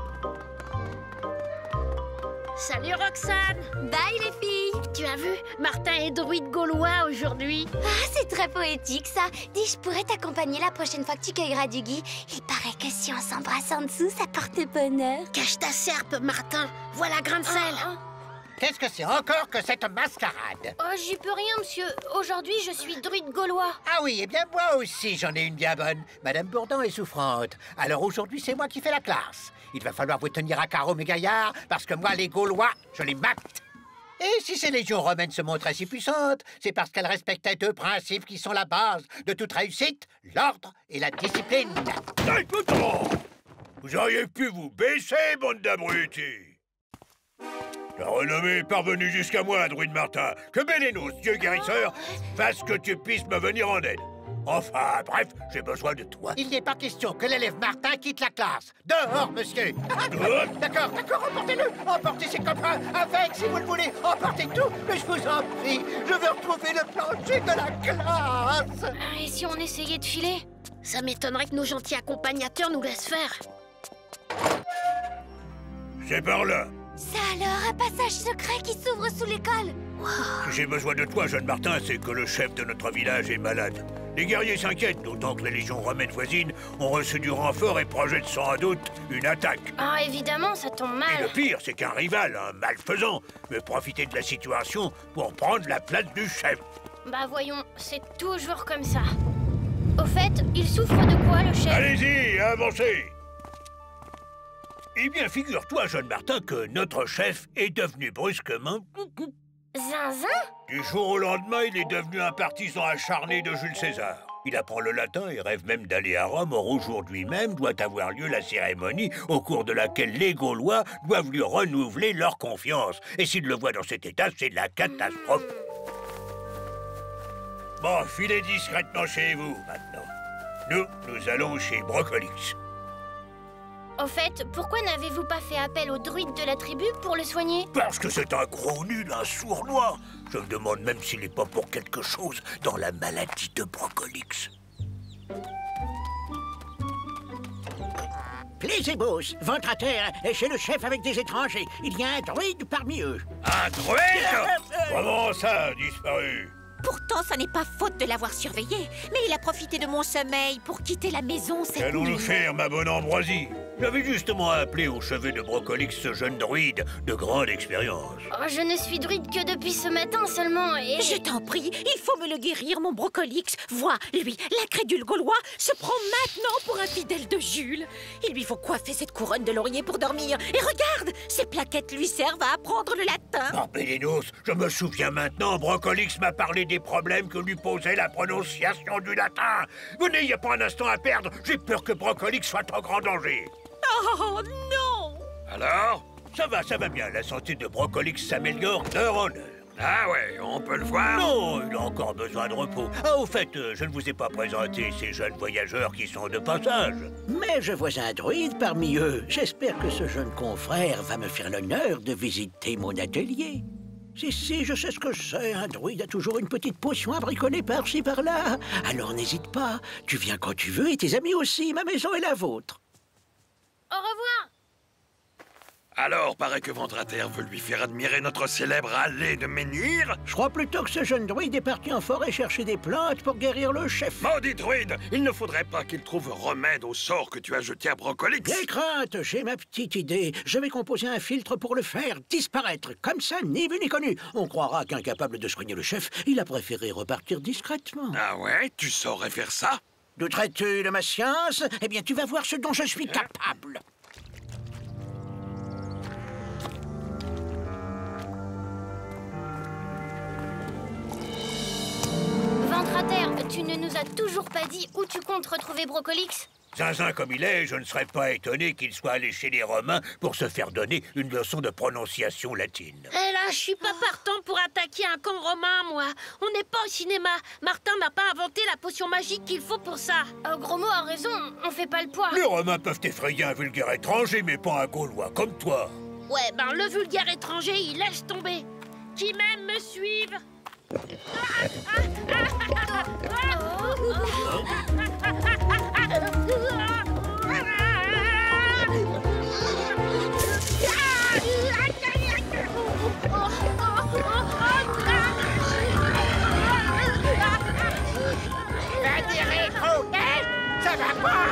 Speaker 7: Salut, Roxane.
Speaker 9: Bye, les filles.
Speaker 7: Tu as vu? Martin est druide gaulois aujourd'hui.
Speaker 9: Ah, c'est très poétique, ça. Dis, je pourrais t'accompagner la prochaine fois que tu cueilleras du gui. Il paraît que si on s'embrasse en dessous, ça porte bonheur.
Speaker 7: Cache ta serpe, Martin. Voilà, grain de sel.
Speaker 8: Qu'est-ce que c'est encore que cette mascarade?
Speaker 4: Oh, j'y peux rien, monsieur. Aujourd'hui, je suis druide gaulois.
Speaker 8: Ah oui, eh bien moi aussi j'en ai une bien bonne. Madame Bourdon est souffrante. Alors aujourd'hui, c'est moi qui fais la classe. Il va falloir vous tenir à carreau, mes gaillards, parce que moi, les Gaulois, je les mate. Et si ces légions romaines se montraient si puissantes, c'est parce qu'elles respectaient deux principes qui sont la base de toute réussite, l'ordre et la discipline.
Speaker 11: Vous auriez pu vous baisser, bande d'abrutis. La renommée est parvenue jusqu'à moi, druide Martin. Que Bélénos, dieu guérisseur, fasse que tu puisses me venir en aide. Enfin, bref, j'ai besoin de toi.
Speaker 8: Il n'est pas question que l'élève Martin quitte la classe. Dehors, monsieur. D'accord, emportez-le. Emportez ses copains avec, si vous le voulez. Emportez tout, mais je vous en prie. Je veux retrouver le plancher de la classe.
Speaker 4: Et si on essayait de filer?
Speaker 7: Ça m'étonnerait que nos gentils accompagnateurs nous laissent faire.
Speaker 11: C'est par là.
Speaker 9: Ça alors, un passage secret qui s'ouvre sous l'école.
Speaker 11: Si j'ai besoin de toi, jeune Martin, c'est que le chef de notre village est malade. Les guerriers s'inquiètent, d'autant que les légions romaines voisines ont reçu du renfort et projettent sans doute une attaque.
Speaker 4: Ah, évidemment, ça tombe mal.
Speaker 11: Et le pire, c'est qu'un rival, un malfaisant, veut profiter de la situation pour prendre la place du chef.
Speaker 4: Bah voyons, c'est toujours comme ça. Au fait, il souffre de quoi, le chef?
Speaker 11: Allez-y, avancez. Eh bien, figure-toi, jeune Martin, que notre chef est devenu brusquement...
Speaker 4: Zinzin?
Speaker 11: Du jour au lendemain, il est devenu un partisan acharné de Jules César. Il apprend le latin et rêve même d'aller à Rome. Or, aujourd'hui même doit avoir lieu la cérémonie au cours de laquelle les Gaulois doivent lui renouveler leur confiance. Et s'il le voit dans cet état, c'est la catastrophe. Bon, filez discrètement chez vous, maintenant. Nous allons chez Brocolix.
Speaker 4: Au fait, pourquoi n'avez-vous pas fait appel au druide de la tribu pour le soigner?
Speaker 11: Parce que c'est un gros nul, un sournois. Je me demande même s'il n'est pas pour quelque chose dans la maladie de Brocolix.
Speaker 6: Plésébos, ventre à terre, est chez le chef avec des étrangers. Il y a un druide parmi eux.
Speaker 11: Un druide? Comment ça, disparu?
Speaker 5: Pourtant, ça n'est pas faute de l'avoir surveillé. Mais il a profité de mon sommeil pour quitter la maison cette nuit.
Speaker 11: Qu'allons-nous faire, ma bonne Ambroisie? J'avais justement appelé au chevet de Brocolix ce jeune druide de grande expérience.
Speaker 4: Oh, je ne suis druide que depuis ce matin seulement et...
Speaker 5: Je t'en prie, il faut me le guérir, mon Brocolix. Vois, lui, l'incrédule gaulois, se prend maintenant pour un fidèle de Jules. Il lui faut coiffer cette couronne de laurier pour dormir. Et regarde, ces plaquettes lui servent à apprendre le latin.
Speaker 11: Oh, Bélénos, je me souviens maintenant, Brocolix m'a parlé des problèmes que lui posait la prononciation du latin. Vous n'ayez pas un instant à perdre, j'ai peur que Brocolix soit en grand danger.
Speaker 5: Oh non!
Speaker 11: Alors? Ça va bien, la santé de Brocolix s'améliore d'heure en heure.
Speaker 2: Ah ouais, on peut le voir?
Speaker 11: Non, il a encore besoin de repos. Ah, au fait, je ne vous ai pas présenté ces jeunes voyageurs qui sont de passage.
Speaker 6: Mais je vois un druide parmi eux. J'espère que ce jeune confrère va me faire l'honneur de visiter mon atelier. Si, je sais ce que c'est. Un druide a toujours une petite potion à bricoler par-ci, par-là. Alors n'hésite pas. Tu viens quand tu veux et tes amis aussi. Ma maison est la vôtre.
Speaker 4: Au revoir.
Speaker 2: Alors, paraît que Ventre à Terre veut lui faire admirer notre célèbre allée de menhir?
Speaker 6: Je crois plutôt que ce jeune druide est parti en forêt chercher des plantes pour guérir le chef.
Speaker 2: Maudit druide! Il ne faudrait pas qu'il trouve remède au sort que tu as jeté à Brocolix.
Speaker 6: Des craintes, j'ai ma petite idée. Je vais composer un filtre pour le faire disparaître. Comme ça, ni vu ni connu. On croira qu'incapable de soigner le chef, il a préféré repartir discrètement.
Speaker 2: Ah ouais? Tu saurais faire ça?
Speaker 6: Douterais-tu de ma science? Eh bien, tu vas voir ce dont je suis capable.
Speaker 4: Ventre à terre, tu ne nous as toujours pas dit où tu comptes retrouver Brocolix?
Speaker 11: Zinzin comme il est, je ne serais pas étonné qu'il soit allé chez les Romains pour se faire donner une leçon de prononciation latine.
Speaker 7: Eh là, je suis pas partant pour attaquer un camp romain, moi. On n'est pas au cinéma. Martin n'a pas inventé la potion magique qu'il faut pour ça.
Speaker 4: Gros mot a raison, on fait pas le poids.
Speaker 11: Les Romains peuvent effrayer un vulgaire étranger, mais pas un Gaulois comme toi.
Speaker 7: Ouais, ben le vulgaire étranger, il laisse tomber. Qui même me suive.
Speaker 8: Va dire rétro, ça va pas.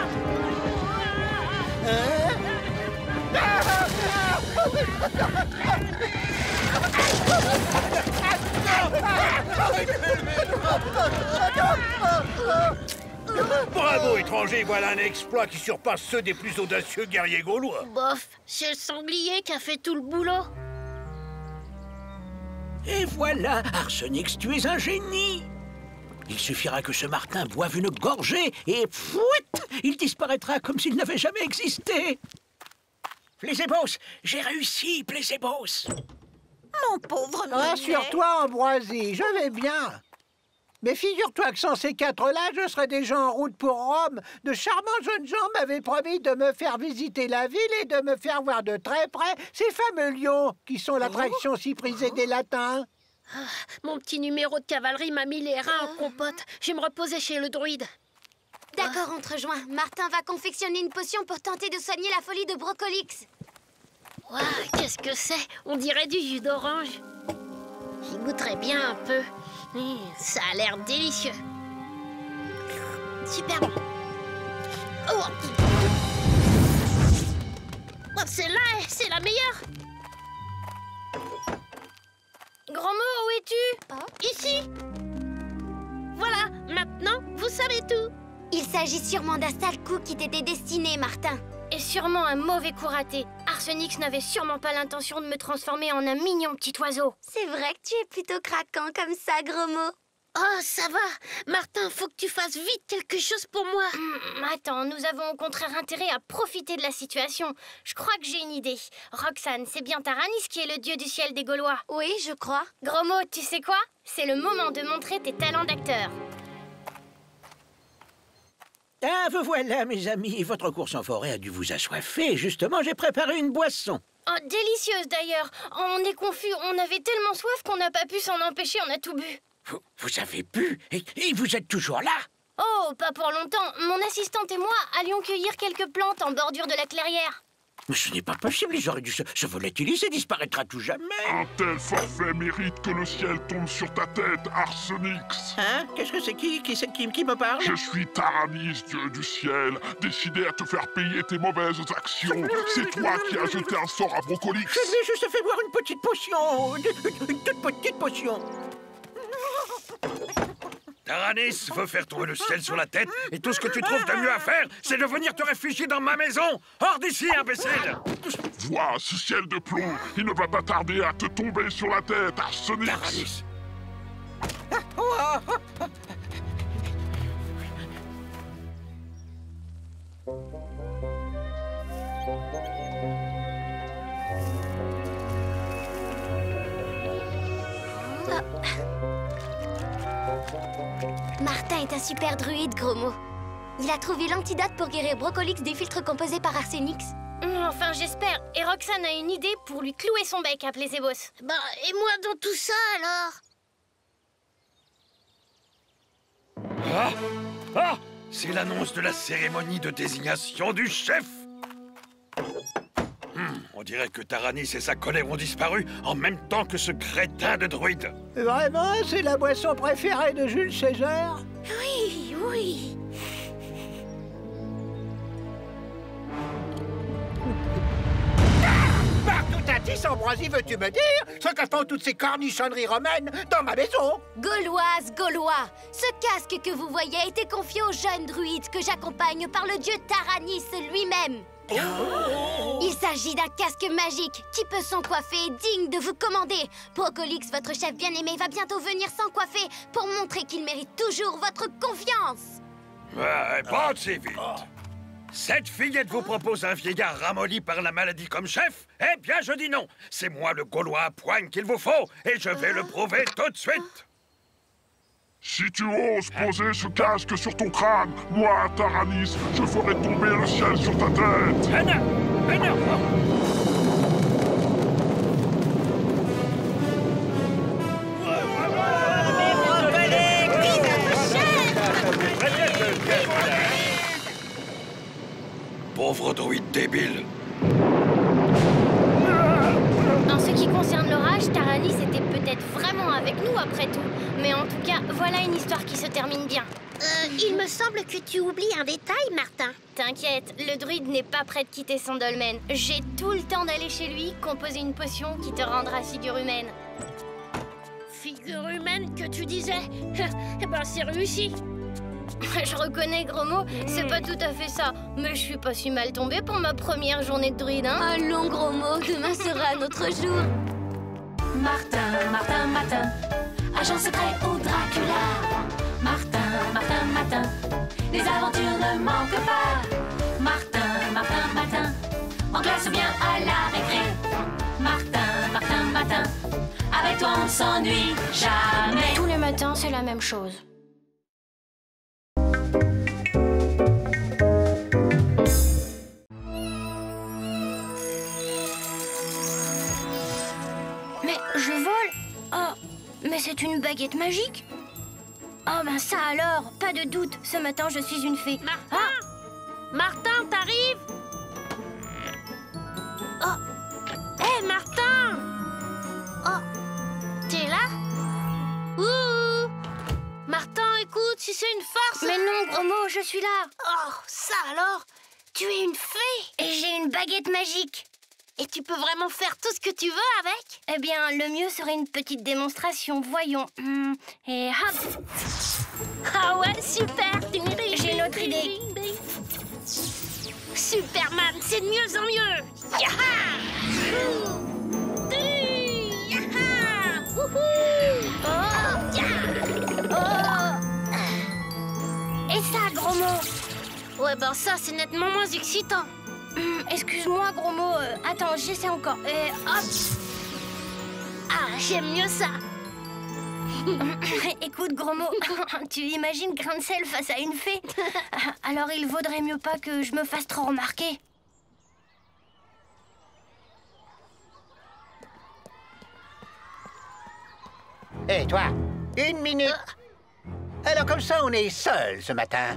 Speaker 11: Bravo, étranger, voilà un exploit qui surpasse ceux des plus audacieux guerriers gaulois.
Speaker 7: Bof, c'est le sanglier qui a fait tout le boulot.
Speaker 6: Et voilà, Arsenix, tu es un génie. Il suffira que ce Martin boive une gorgée et fouit, il disparaîtra comme s'il n'avait jamais existé. Plésébos, j'ai réussi, Plésébos.
Speaker 5: Mon pauvre Minet.
Speaker 8: Rassure-toi, Ambroisie, je vais bien. Mais figure-toi que sans ces quatre-là, je serais déjà en route pour Rome. De charmants jeunes gens m'avaient promis de me faire visiter la ville et de me faire voir de très près ces fameux lions qui sont l'attraction si prisée des Latins.
Speaker 7: Mon petit numéro de cavalerie m'a mis les reins en compote. Je vais me reposer chez le druide.
Speaker 9: D'accord, on te rejoint. Martin va confectionner une potion pour tenter de soigner la folie de Brocolix.
Speaker 7: Waouh, qu'est-ce que c'est? On dirait du jus d'orange. J'y goûterais bien un peu. Ça a l'air délicieux. Super bon. Oh, celle-là, c'est la meilleure.
Speaker 4: Grand mot, où es-tu?
Speaker 7: Ici. Voilà, maintenant, vous savez tout.
Speaker 9: Il s'agit sûrement d'un sale coup qui t'était destiné, Martin.
Speaker 4: Et sûrement un mauvais coup raté. Arsenix n'avait sûrement pas l'intention de me transformer en un mignon petit oiseau.
Speaker 9: C'est vrai que tu es plutôt craquant comme ça, gros mot.
Speaker 7: Oh, ça va. Martin, faut que tu fasses vite quelque chose pour moi.
Speaker 4: Attends, nous avons au contraire intérêt à profiter de la situation. Je crois que j'ai une idée. Roxane, c'est bien Taranis qui est le dieu du ciel des Gaulois.
Speaker 9: Oui, je crois.
Speaker 4: Gros mot, tu sais quoi? C'est le moment de montrer tes talents d'acteur.
Speaker 6: Ah, vous voilà, mes amis. Votre course en forêt a dû vous assoiffer. Justement, j'ai préparé une boisson.
Speaker 4: Oh, délicieuse d'ailleurs. On est confus, on avait tellement soif qu'on n'a pas pu s'en empêcher, on a tout bu.
Speaker 6: Vous avez bu et vous êtes toujours là?
Speaker 4: Oh, pas pour longtemps. Mon assistante et moi allions cueillir quelques plantes en bordure de la clairière.
Speaker 6: Mais ce n'est pas possible, ils auraient dû se volatiliser et disparaître à tout jamais.
Speaker 15: Un tel forfait mérite que le ciel tombe sur ta tête, Arsenix.
Speaker 6: Hein? Qu'est-ce que c'est qui me parle?
Speaker 15: Je suis Taranis, dieu du ciel, décidé à te faire payer tes mauvaises actions. C'est toi qui as jeté un sort à Brocolix.
Speaker 6: Je lui ai juste fait boire une petite potion, une toute petite potion.
Speaker 16: Taranis veut faire tomber le ciel sur la tête et tout ce que tu trouves de mieux à faire, c'est de venir te réfugier dans ma maison. Hors d'ici, imbécile!
Speaker 15: Vois ce ciel de plomb, il ne va pas tarder à te tomber sur la tête, Arsenix.
Speaker 16: Taranis.
Speaker 9: Martin est un super druide, gros mot. Il a trouvé l'antidote pour guérir Brocolix des filtres composés par Arsenix.
Speaker 4: Enfin, j'espère. Et Roxane a une idée pour lui clouer son bec à Plésébos.
Speaker 7: Bah, et moi dans tout ça, alors?
Speaker 16: Ah! C'est l'annonce de la cérémonie de désignation du chef! On dirait que Taranis et sa colère ont disparu en même temps que ce crétin de druide.
Speaker 8: Vraiment, c'est la boisson préférée de Jules César?
Speaker 7: Oui, oui.
Speaker 8: Partout à 10, Ambroisie, veux-tu me dire ce que font toutes ces cornichonneries romaines dans ma maison?
Speaker 9: Gauloise, Gaulois, ce casque que vous voyez a été confié au jeune druide que j'accompagne par le dieu Taranis lui-même. Il s'agit d'un casque magique qui peut s'encoiffer et digne de vous commander. Brocolix, votre chef bien-aimé, va bientôt venir s'encoiffer pour montrer qu'il mérite toujours votre confiance.
Speaker 16: Ouais, pas si vite. Cette fillette vous propose un vieillard ramolli par la maladie comme chef? Eh bien, je dis non. C'est moi le Gaulois à poigne qu'il vous faut et je vais le prouver tout de suite.
Speaker 15: Si tu oses poser ce casque sur ton crâne, moi, Taranis, je ferai tomber le ciel sur ta tête.
Speaker 16: Pauvre druide débile.
Speaker 4: En ce qui concerne l'orage, Taranis était peut-être vraiment avec nous après tout. Mais en tout cas, voilà une histoire qui se termine bien.
Speaker 7: Il me semble que tu oublies un détail, Martin.
Speaker 4: T'inquiète, le druide n'est pas prêt de quitter son dolmen. J'ai tout le temps d'aller chez lui, composer une potion qui te rendra figure humaine.
Speaker 7: Figure humaine que tu disais? Eh ben, c'est réussi.
Speaker 4: Je reconnais, gros mot, c'est pas tout à fait ça. Mais je suis pas si mal tombée pour ma première journée de druide, hein.
Speaker 7: Allons, gros mot, demain sera notre jour.
Speaker 1: Martin, Martin, Martin, agent secret au Dracula. Martin, Martin, Martin, les aventures ne manquent pas. Martin, Martin, Martin, en classe ou bien à la récré. Martin, Martin, Martin, avec toi on ne s'ennuie jamais.
Speaker 4: Tous les matins, c'est la même chose. Mais je vole? Oh, mais c'est une baguette magique? Oh ben ça alors, pas de doute, ce matin je suis une fée.
Speaker 7: Martin! Martin, t'arrives? Oh! Hé, Martin! Oh! T'es là? Ouh! Martin, écoute, si c'est une farce...
Speaker 4: Mais non, gros mot, je suis là.
Speaker 7: Oh, ça alors? Tu es une fée?
Speaker 4: Et j'ai une baguette magique.
Speaker 7: Et tu peux vraiment faire tout ce que tu veux avec?
Speaker 4: Eh bien, le mieux serait une petite démonstration, voyons. Et hop!
Speaker 7: Ah ouais, super!
Speaker 4: J'ai une autre idée.
Speaker 7: Superman, c'est de mieux en mieux! Yaha! Yaha! Wouhou!
Speaker 4: Oh! Oh! Et ça, gros mot?
Speaker 7: Ouais, ben ça, c'est nettement moins excitant.
Speaker 4: Excuse-moi, gros mot. Attends, j'essaie encore. Et hop!
Speaker 7: Ah, j'aime mieux ça.
Speaker 4: Écoute, gros mot, tu imagines grain de sel face à une fée? Alors il vaudrait mieux pas que je me fasse trop remarquer.
Speaker 8: Hé, toi, 1 minute. Alors comme ça, on est seuls ce matin.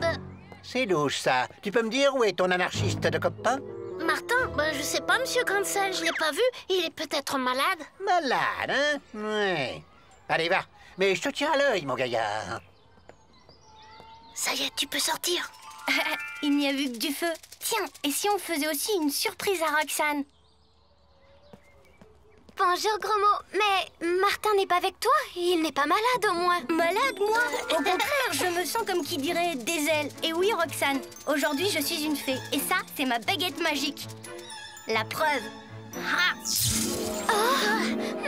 Speaker 8: C'est louche, ça. Tu peux me dire où est ton anarchiste de copain?
Speaker 7: Martin, ben je sais pas, monsieur Grancel, je l'ai pas vu. Il est peut-être malade.
Speaker 8: Malade, hein? Ouais. Allez, va. Mais je te tiens à l'œil, mon gaillard.
Speaker 7: Ça y est, tu peux sortir.
Speaker 4: Il n'y a vu que du feu. Tiens, et si on faisait aussi une surprise à Roxane?
Speaker 9: Bonjour, gros mot. Mais Martin n'est pas avec toi? Il n'est pas malade, au moins.
Speaker 4: Malade, moi? Au contraire, je me sens comme qui dirait des ailes. Et oui, Roxane, aujourd'hui, je suis une fée. Et ça, c'est ma baguette magique. La preuve. Ah.
Speaker 9: Oh,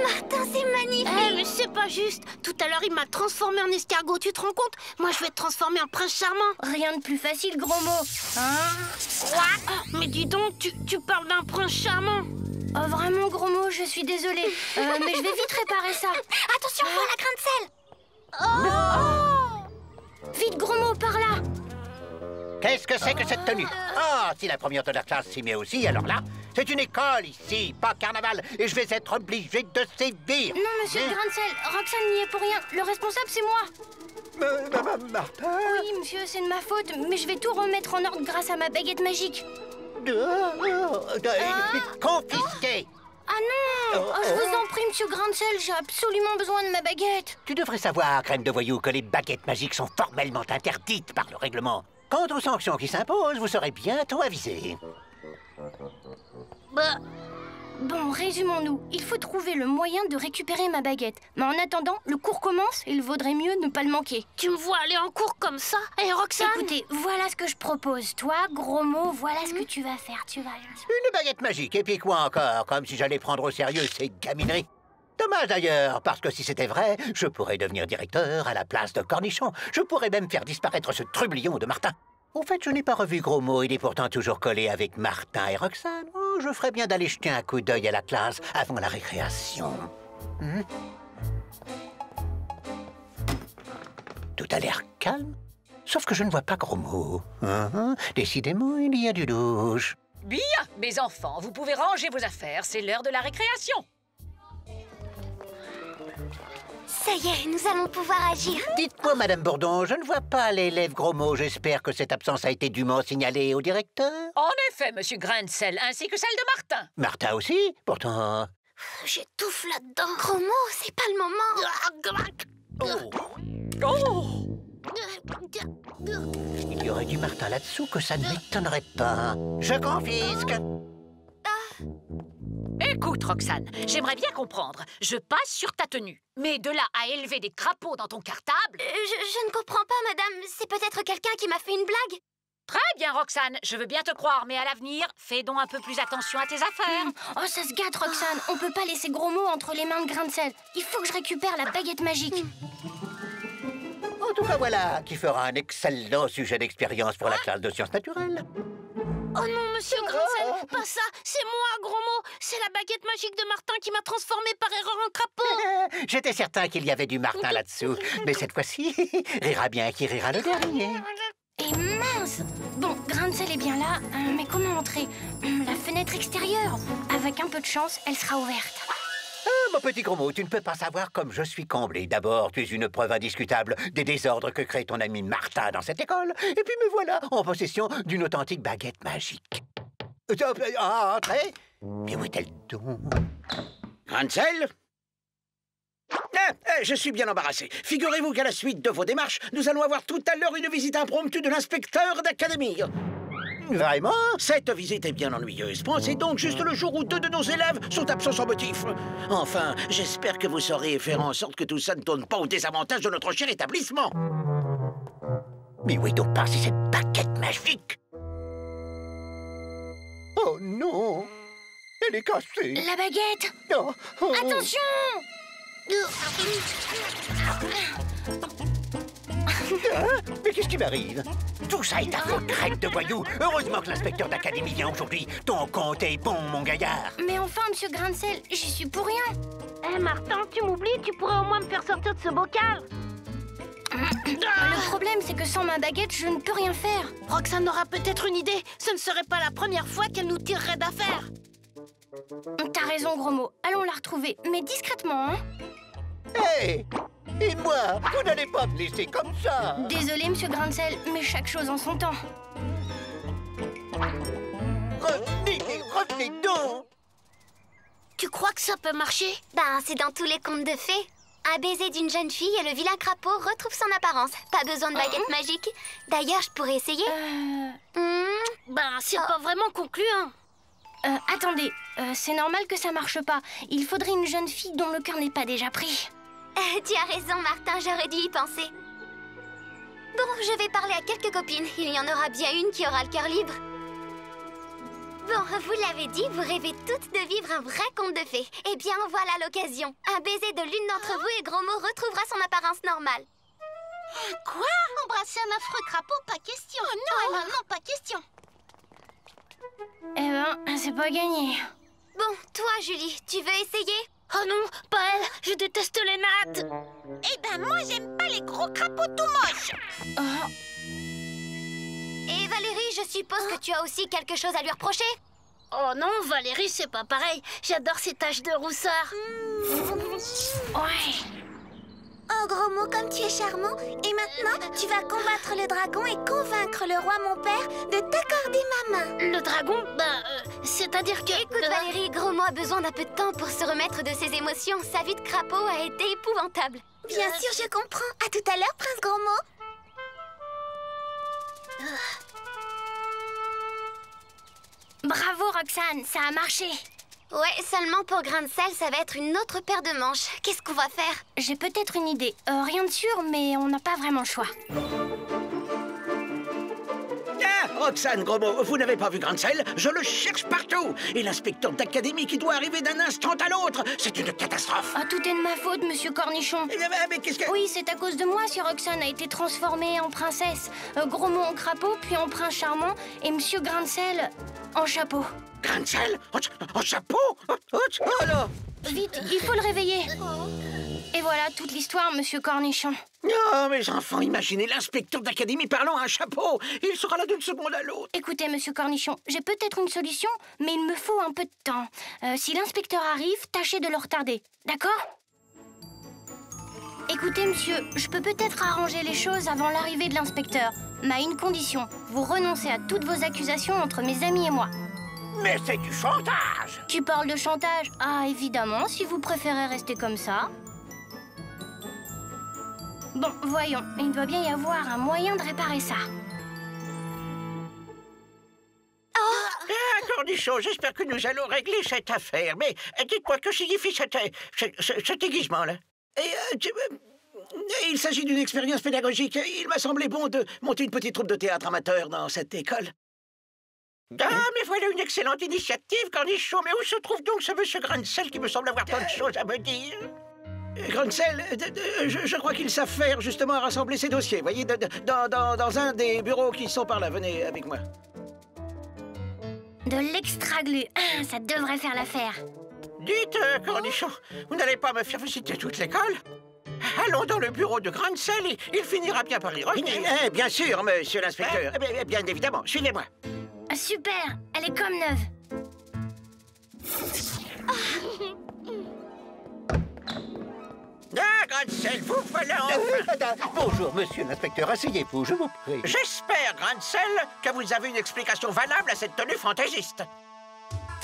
Speaker 9: Martin, c'est magnifique.
Speaker 7: Eh, mais c'est pas juste. Tout à l'heure, il m'a transformé en escargot, tu te rends compte? Moi, je vais te transformer en prince charmant.
Speaker 4: Rien de plus facile, gros mot. Hein?
Speaker 7: Quoi? Mais dis donc, tu parles d'un prince charmant.
Speaker 4: Oh, vraiment, gros mot, je suis désolée. Mais je vais vite réparer ça.
Speaker 9: Attention, voilà la grain de sel.
Speaker 4: Vite, gros mot, par là.
Speaker 8: Qu'est-ce que c'est que cette tenue? Ah, si la première de la classe s'y met aussi, alors là, c'est une école ici, pas carnaval, et je vais être obligé de sévir.
Speaker 4: Non, monsieur Grain-de-Sel, Roxane n'y est pour rien. Le responsable, c'est moi.
Speaker 8: Martin?
Speaker 4: Oui, monsieur, c'est de ma faute, mais je vais tout remettre en ordre grâce à ma baguette magique.
Speaker 8: Confisqué.
Speaker 4: Ah non! Je vous en prie, monsieur Grain-de-Sel, j'ai absolument besoin de ma baguette.
Speaker 8: Tu devrais savoir, crème de voyou, que les baguettes magiques sont formellement interdites par le règlement. Quant aux sanctions qui s'imposent, vous serez bientôt avisés.
Speaker 7: Bah...
Speaker 4: Bon, résumons-nous. Il faut trouver le moyen de récupérer ma baguette. Mais en attendant, le cours commence et il vaudrait mieux ne pas le manquer.
Speaker 7: Tu me vois aller en cours comme ça? Et Roxane?
Speaker 4: Écoutez, voilà ce que je propose. Toi, gros mot, voilà ce que tu vas faire. Tu vas...
Speaker 8: Une baguette magique, et puis quoi encore? Comme si j'allais prendre au sérieux ces gamineries. Dommage d'ailleurs, parce que si c'était vrai, je pourrais devenir directeur à la place de Cornichon. Je pourrais même faire disparaître ce trublion de Martin. Au fait, je n'ai pas revu Gros Mot, il est pourtant toujours collé avec Martin et Roxane. Oh, je ferais bien d'aller jeter un coup d'œil à la classe avant la récréation. Tout a l'air calme, sauf que je ne vois pas Gros Mot. Décidément, il y a du louche.
Speaker 5: Bien, mes enfants, vous pouvez ranger vos affaires, c'est l'heure de la récréation.
Speaker 9: Ça y est, nous allons pouvoir agir.
Speaker 8: Dites-moi, Madame Bourdon, je ne vois pas l'élève Gros Mot. J'espère que cette absence a été dûment signalée au directeur.
Speaker 5: En effet, Monsieur Grain-de-Sel, ainsi que celle de Martin.
Speaker 8: Martin aussi? Pourtant...
Speaker 7: J'étouffe là-dedans.
Speaker 9: Gros mot, c'est pas le moment.
Speaker 8: Il y aurait du Martin là-dessous que ça ne m'étonnerait pas. Je confisque.
Speaker 5: Et Écoute, Roxane, j'aimerais bien comprendre. Je passe sur ta tenue. Mais de là à élever des crapauds dans ton cartable...
Speaker 9: Je ne comprends pas, madame. C'est peut-être quelqu'un qui m'a fait une blague.
Speaker 5: Très bien, Roxane. Je veux bien te croire, mais à l'avenir, fais donc un peu plus attention à tes affaires.
Speaker 4: Oh, ça se gâte, Roxane. On peut pas laisser Gros Mot entre les mains de Grain de Sel. Il faut que je récupère la baguette magique.
Speaker 8: En tout cas, voilà qui fera un excellent sujet d'expérience pour la classe de sciences naturelles.
Speaker 7: Oh non, monsieur Grancel, pas ça. C'est moi, Gros Mot. C'est la baguette magique de Martin qui m'a transformé par erreur en crapaud.
Speaker 8: J'étais certain qu'il y avait du Martin là-dessous. Mais cette fois-ci, rira bien qui rira le dernier.
Speaker 4: Et mince! Bon, Grain de Sel est bien là, mais comment entrer? La fenêtre extérieure. Avec un peu de chance, elle sera ouverte.
Speaker 8: Ah, mon petit Gros Mot, tu ne peux pas savoir comme je suis comblé. D'abord, tu es une preuve indiscutable des désordres que crée ton ami Martin dans cette école. Et puis me voilà en possession d'une authentique baguette magique. Entrez! Mais où est-elle donc?
Speaker 6: Grain de Sel? Je suis bien embarrassé. Figurez-vous qu'à la suite de vos démarches, nous allons avoir tout à l'heure une visite impromptue de l'inspecteur d'académie.
Speaker 8: Vraiment?
Speaker 6: Cette visite est bien ennuyeuse. Pensez donc juste le jour où 2 de nos élèves sont absents sans motif. Enfin, j'espère que vous saurez faire en sorte que tout ça ne tourne pas au désavantage de notre cher établissement.
Speaker 8: Mais où est donc passée cette baguette magique? Oh non! Elle est cassée!
Speaker 4: La baguette!
Speaker 8: Oh, oh.
Speaker 4: Attention!
Speaker 8: Mais qu'est-ce qui m'arrive? Tout ça est ta faute, crête de voyou. Heureusement que l'inspecteur d'académie vient aujourd'hui. Ton compte est bon, mon gaillard.
Speaker 4: Mais enfin, monsieur Grain de Sel, j'y suis pour rien.
Speaker 7: Eh, Martin, tu m'oublies, tu pourrais au moins me faire sortir de ce bocal.
Speaker 4: Le problème, c'est que sans ma baguette, je ne peux rien faire.
Speaker 7: Roxane aura peut-être une idée. Ce ne serait pas la première fois qu'elle nous tirerait d'affaire.
Speaker 4: T'as raison, Gros Mot. Allons la retrouver, mais discrètement, hein.
Speaker 8: Hé! Et moi, vous n'allez pas me laisser comme ça!
Speaker 4: Désolé, monsieur Grain de Sel, mais chaque chose en son temps.
Speaker 8: Revenez donc!
Speaker 7: Tu crois que ça peut marcher?
Speaker 9: Ben, c'est dans tous les contes de fées. Un baiser d'une jeune fille et le vilain crapaud retrouve son apparence. Pas besoin de baguette magique. D'ailleurs, je pourrais essayer.
Speaker 7: Ben, c'est pas vraiment concluant.
Speaker 4: Attendez, c'est normal que ça marche pas. Il faudrait une jeune fille dont le cœur n'est pas déjà pris.
Speaker 9: Tu as raison, Martin, j'aurais dû y penser. Bon, je vais parler à quelques copines. Il y en aura bien une qui aura le cœur libre. Bon, vous l'avez dit, vous rêvez toutes de vivre un vrai conte de fées. Eh bien, voilà l'occasion. Un baiser de l'une d'entre vous et Gros Mot retrouvera son apparence normale.
Speaker 7: Quoi? Embrasser un affreux crapaud, pas question. Oh non, non, pas question.
Speaker 4: Eh ben, c'est pas gagné.
Speaker 9: Bon, toi, Julie, tu veux essayer?
Speaker 7: Oh non, pas elle. Je déteste les nattes. Eh ben, moi, j'aime pas les gros crapauds tout moches.
Speaker 9: Et Valérie, je suppose que tu as aussi quelque chose à lui reprocher?
Speaker 7: Oh non, Valérie, c'est pas pareil. J'adore ces taches de rousseur.
Speaker 4: Ouais.
Speaker 10: Oh, Gros Mot, comme tu es charmant. Et maintenant, tu vas combattre le dragon et convaincre le roi, mon père, de t'accorder ma main.
Speaker 7: Le dragon? C'est-à-dire que...
Speaker 9: Écoute, Valérie, Gros Mot a besoin d'un peu de temps pour se remettre de ses émotions. Sa vie de crapaud a été épouvantable.
Speaker 10: Bien sûr, je comprends. À tout à l'heure, prince Gros Mot.
Speaker 4: Bravo, Roxane, ça a marché.
Speaker 9: Ouais, seulement pour Grain de Sel, ça va être une autre paire de manches. Qu'est-ce qu'on va faire?
Speaker 4: J'ai peut-être une idée. Rien de sûr, mais on n'a pas vraiment le choix.
Speaker 6: Ah, Roxane, Gros Mot, vous n'avez pas vu Grain de Sel? Je le cherche partout. Et l'inspecteur d'académie qui doit arriver d'un instant à l'autre. C'est une catastrophe.
Speaker 4: Ah, tout est de ma faute, monsieur Cornichon.
Speaker 6: Mais qu'est-ce que...
Speaker 4: Oui, c'est à cause de moi si Roxane a été transformée en princesse. Gros Mot en crapaud, puis en prince charmant. Et monsieur Grain de Sel en chapeau.
Speaker 6: Grain de Sel? En chapeau? Oh là!
Speaker 4: Vite, il faut le réveiller. Et voilà toute l'histoire, monsieur Cornichon.
Speaker 6: Oh, mes enfants, imaginez l'inspecteur d'académie parlant à un chapeau. Il sera là d'une seconde à l'autre.
Speaker 4: Écoutez, monsieur Cornichon, j'ai peut-être une solution, mais il me faut un peu de temps. Si l'inspecteur arrive, tâchez de le retarder, d'accord? Écoutez, monsieur, je peux peut-être arranger les choses avant l'arrivée de l'inspecteur. Mais à une condition, vous renoncez à toutes vos accusations entre mes amis et moi.
Speaker 8: Mais c'est du chantage!
Speaker 4: Tu parles de chantage? Ah, évidemment, si vous préférez rester comme ça. Bon, voyons, il doit bien y avoir un moyen de réparer ça.
Speaker 6: Ah, Cornichon, j'espère que nous allons régler cette affaire. Mais dites-moi, que signifie cet déguisement-là? Il s'agit d'une expérience pédagogique. Il m'a semblé bon de monter une petite troupe de théâtre amateur dans cette école. Ah, mais voilà une excellente initiative, Cornichon. Mais où se trouve donc ce monsieur Grancel qui me semble avoir tant de choses à me dire? Grancel, je crois qu'ils savent faire justement à rassembler ces dossiers. Voyez, dans un des bureaux qui sont par là. Venez avec moi.
Speaker 4: De l'extra-glu. Ah, ça devrait faire l'affaire.
Speaker 6: Dites, Cornichon, vous n'allez pas me faire visiter toute l'école? Allons dans le bureau de Grancel et il finira bien par y revenir. Bien sûr, monsieur l'inspecteur. Bien évidemment, suivez-moi.
Speaker 4: Ah, super, elle est comme neuve.
Speaker 6: Ah, Grancel, vous voilà enfin.
Speaker 8: Bonjour, monsieur l'inspecteur, asseyez-vous, je vous prie.
Speaker 6: J'espère, Grancel, que vous avez une explication valable à cette tenue fantaisiste.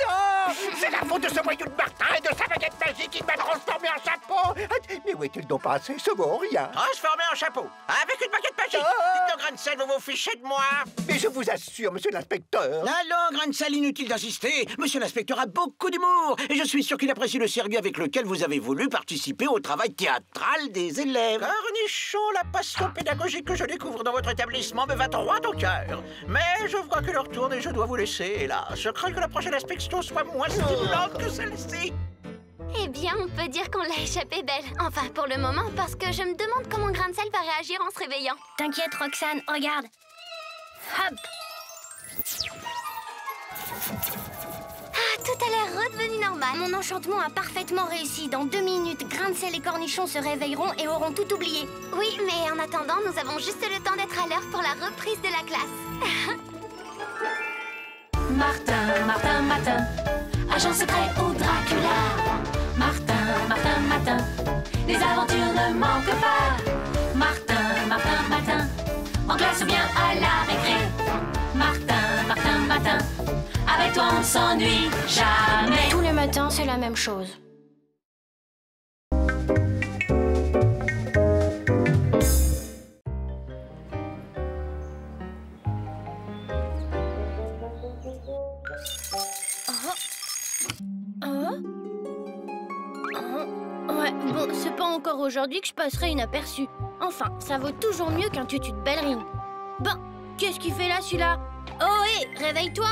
Speaker 8: Oh, c'est la faute de ce voyou de Martin et de sa baguette magique qui m'a transformé en chapeau. Mais où est-il donc passé? Ce vaut rien.
Speaker 6: Transformé en chapeau, avec une baguette magique. Dites-le, Grancel, vous vous fichez de moi.
Speaker 8: Mais je vous assure, monsieur l'inspecteur.
Speaker 6: Allons, Grancel, inutile d'insister. Monsieur l'inspecteur a beaucoup d'humour. Et je suis sûr qu'il apprécie le sérieux avec lequel vous avez voulu participer au travail théâtral des élèves. Cornichon, la passion pédagogique que je découvre dans votre établissement me va droit au cœur. Mais je vois que l'heure tourne et je dois vous laisser, hélas. Je crains que la prochaine inspection soit moins stimulante que celle-ci.
Speaker 9: Eh bien, on peut dire qu'on l'a échappé belle. Enfin, pour le moment, parce que je me demande comment Grancel va réagir en se réveillant.
Speaker 4: T'inquiète, Roxane, regarde. Hop.
Speaker 9: Ah, tout a l'air redevenu normal.
Speaker 4: Mon enchantement a parfaitement réussi. Dans 2 minutes, Grancel et Cornichon se réveilleront et auront tout oublié.
Speaker 9: Oui, mais en attendant, nous avons juste le temps d'être à l'heure pour la reprise de la classe.
Speaker 1: Martin, Martin, Martin, agent secret ou Dracula. Martin, Martin, Martin, les aventures ne manquent pas. Martin, Martin, Martin, en classe ou bien à la récré. Martin, Martin, Martin, avec toi on s'ennuie jamais.
Speaker 4: Tous les matins, c'est la même chose. Ouais, bon, c'est pas encore aujourd'hui que je passerai inaperçu. Enfin, ça vaut toujours mieux qu'un tutu de ballerine. Bon, qu'est-ce qu'il fait là, celui-là? Oh, hé, réveille-toi!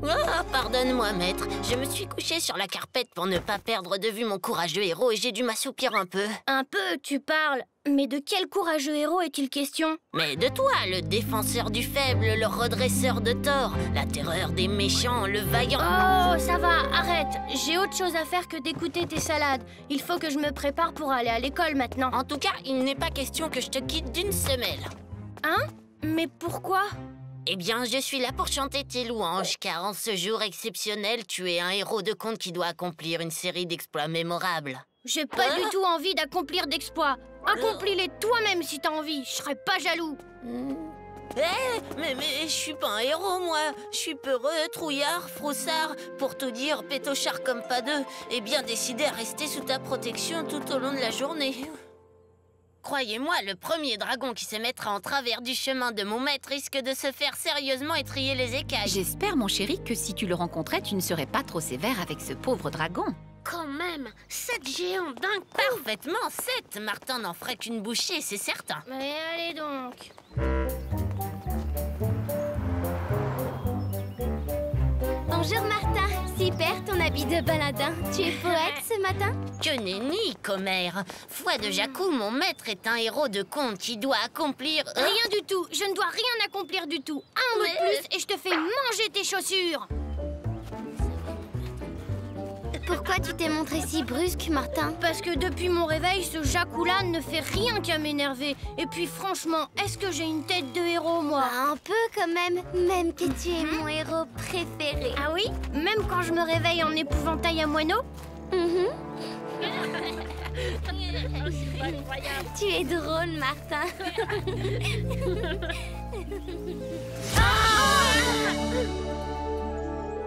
Speaker 17: Oh, pardonne-moi, maître. Je me suis couché sur la carpette pour ne pas perdre de vue mon courageux héros et j'ai dû m'assoupir un peu.
Speaker 4: Un peu, tu parles. Mais de quel courageux héros est-il question?
Speaker 17: Mais de toi, le défenseur du faible, le redresseur de tort, la terreur des méchants, le vaillant...
Speaker 4: Oh, ça va, arrête. J'ai autre chose à faire que d'écouter tes salades. Il faut que je me prépare pour aller à l'école maintenant.
Speaker 17: En tout cas, il n'est pas question que je te quitte d'une semelle.
Speaker 4: Hein? Mais pourquoi?
Speaker 17: Eh bien, je suis là pour chanter tes louanges, car en ce jour exceptionnel, tu es un héros de conte qui doit accomplir une série d'exploits mémorables.
Speaker 4: J'ai pas du tout envie d'accomplir d'exploits. Accomplis-les toi-même si t'as envie, je serais pas jaloux.
Speaker 17: Mais je suis pas un héros, moi. Je suis peureux, trouillard, froussard, pour tout dire, pétochard comme pas deux, et bien décidé à rester sous ta protection tout au long de la journée. Croyez-moi, le premier dragon qui se mettra en travers du chemin de mon maître risque de se faire sérieusement étriller les écailles.
Speaker 13: J'espère, mon chéri, que si tu le rencontrais, tu ne serais pas trop sévère avec ce pauvre dragon.
Speaker 17: Quand même, 7 géants d'un coup. Parfaitement, 7. Martin n'en ferait qu'une bouchée, c'est certain.
Speaker 4: Mais allez donc.
Speaker 9: Bonjour Martin, super ton habit de baladin. Tu es poète ce matin?
Speaker 17: Que nenni, commère. Foi de Jacou, mon maître est un héros de conte qui doit accomplir...
Speaker 4: Rien du tout, je ne dois rien accomplir du tout. Un mot de plus et je te fais manger tes chaussures.
Speaker 9: Pourquoi tu t'es montré si brusque, Martin?
Speaker 4: Parce que depuis mon réveil, ce Jacou-là ne fait rien qu'à m'énerver. Et puis franchement, est-ce que j'ai une tête de héros, moi?
Speaker 9: Un peu quand même que tu es mon héros préféré.
Speaker 4: Ah oui? Même quand je me réveille en épouvantail à moineau?
Speaker 9: Tu es drôle, Martin.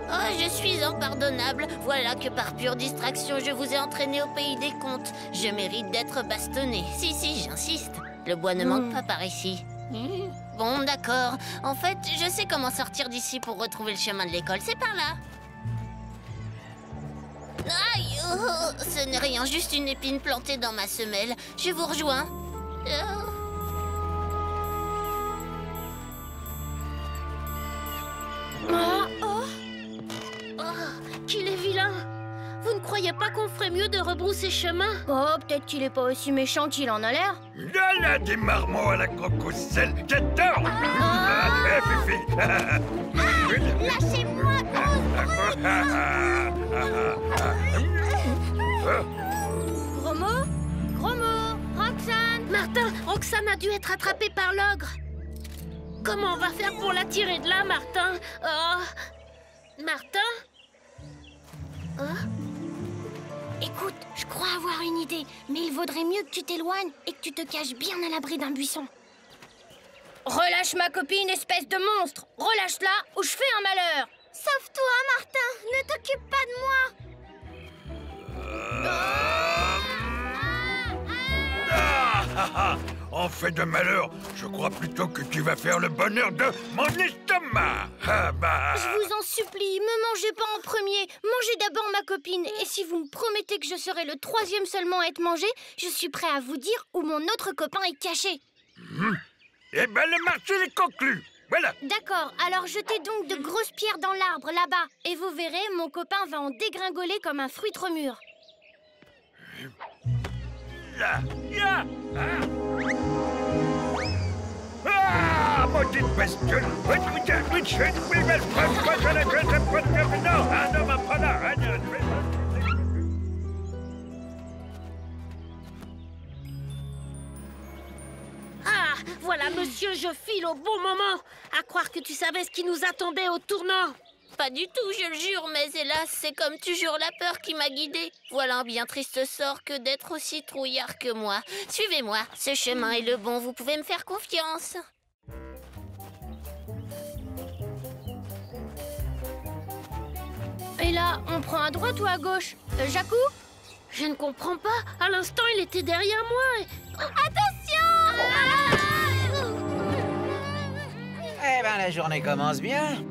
Speaker 17: Oh, je suis impardonnable. Voilà que par pure distraction, je vous ai entraîné au pays des contes. Je mérite d'être bastonné. Si, j'insiste. Le bois ne manque pas par ici. Bon, d'accord. En fait, je sais comment sortir d'ici pour retrouver le chemin de l'école. C'est par là. Aïe, ce n'est rien, juste une épine plantée dans ma semelle. Je vous rejoins.
Speaker 7: Qu'il est vilain! Vous ne croyez pas qu'on ferait mieux de rebrousser chemin?
Speaker 4: Oh, peut-être qu'il est pas aussi méchant qu'il en a l'air.
Speaker 16: Il y a des marmots à la crocoselle. J'adore! Fifi!
Speaker 10: Lâchez-moi,
Speaker 7: Gros mot? Gros mot? Roxane! Martin, Roxane a dû être attrapée par l'ogre. Comment on va faire pour la tirer de là, Martin? Martin?
Speaker 4: Écoute, je crois avoir une idée, mais il vaudrait mieux que tu t'éloignes et que tu te caches bien à l'abri d'un buisson. Relâche ma copine, espèce de monstre! Relâche-la ou je fais un malheur!
Speaker 10: Sauve-toi, Martin! Ne t'occupe pas de moi!
Speaker 16: En fait de malheur, je crois plutôt que tu vas faire le bonheur de mon estomac.
Speaker 4: Je vous en supplie, me mangez pas en premier. Mangez d'abord ma copine. Et si vous me promettez que je serai le 3e seulement à être mangé, je suis prêt à vous dire où mon autre copain est caché.
Speaker 16: Eh ben, le marché est conclu. Voilà.
Speaker 4: D'accord, alors jetez donc de grosses pierres dans l'arbre, là-bas. Et vous verrez, mon copain va en dégringoler comme un fruit trop mûr.
Speaker 16: Là, là. Maudite bestiole!
Speaker 7: Ah, voilà, monsieur, je file au bon moment. À croire que tu savais ce qui nous attendait au tournant.
Speaker 17: Pas du tout, je le jure, mais hélas, c'est comme toujours la peur qui m'a guidée. Voilà un bien triste sort que d'être aussi trouillard que moi. Suivez-moi, ce chemin est le bon, vous pouvez me faire confiance.
Speaker 4: Et là, on prend à droite ou à gauche? Jacou?
Speaker 7: Je ne comprends pas. À l'instant, il était derrière moi.
Speaker 10: Attention!
Speaker 18: Eh ben, la journée commence bien.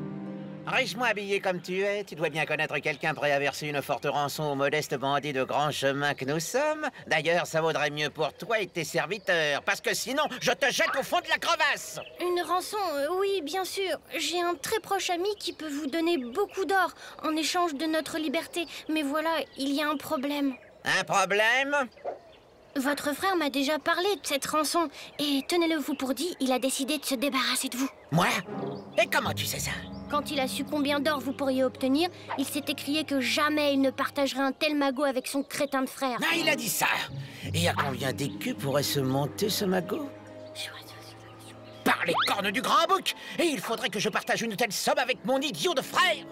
Speaker 18: Richement habillé comme tu es, tu dois bien connaître quelqu'un prêt à verser une forte rançon aux modestes bandits de grand chemin que nous sommes. D'ailleurs, ça vaudrait mieux pour toi et tes serviteurs, parce que sinon, je te jette au fond de la crevasse.
Speaker 4: Une rançon, oui, bien sûr. J'ai un très proche ami qui peut vous donner beaucoup d'or en échange de notre liberté. Mais voilà, il y a un problème.
Speaker 18: Un problème?
Speaker 4: Votre frère m'a déjà parlé de cette rançon. Et tenez-le vous pour dit, il a décidé de se débarrasser de vous.
Speaker 18: Moi? Et comment tu sais ça?
Speaker 4: Quand il a su combien d'or vous pourriez obtenir, il s'est écrié que jamais il ne partagerait un tel magot avec son crétin de frère.
Speaker 18: Ah, il a dit ça. Et à combien d'écus pourrait se monter ce magot? Par les cornes du grand bouc! Et il faudrait que je partage une telle somme avec mon idiot de frère!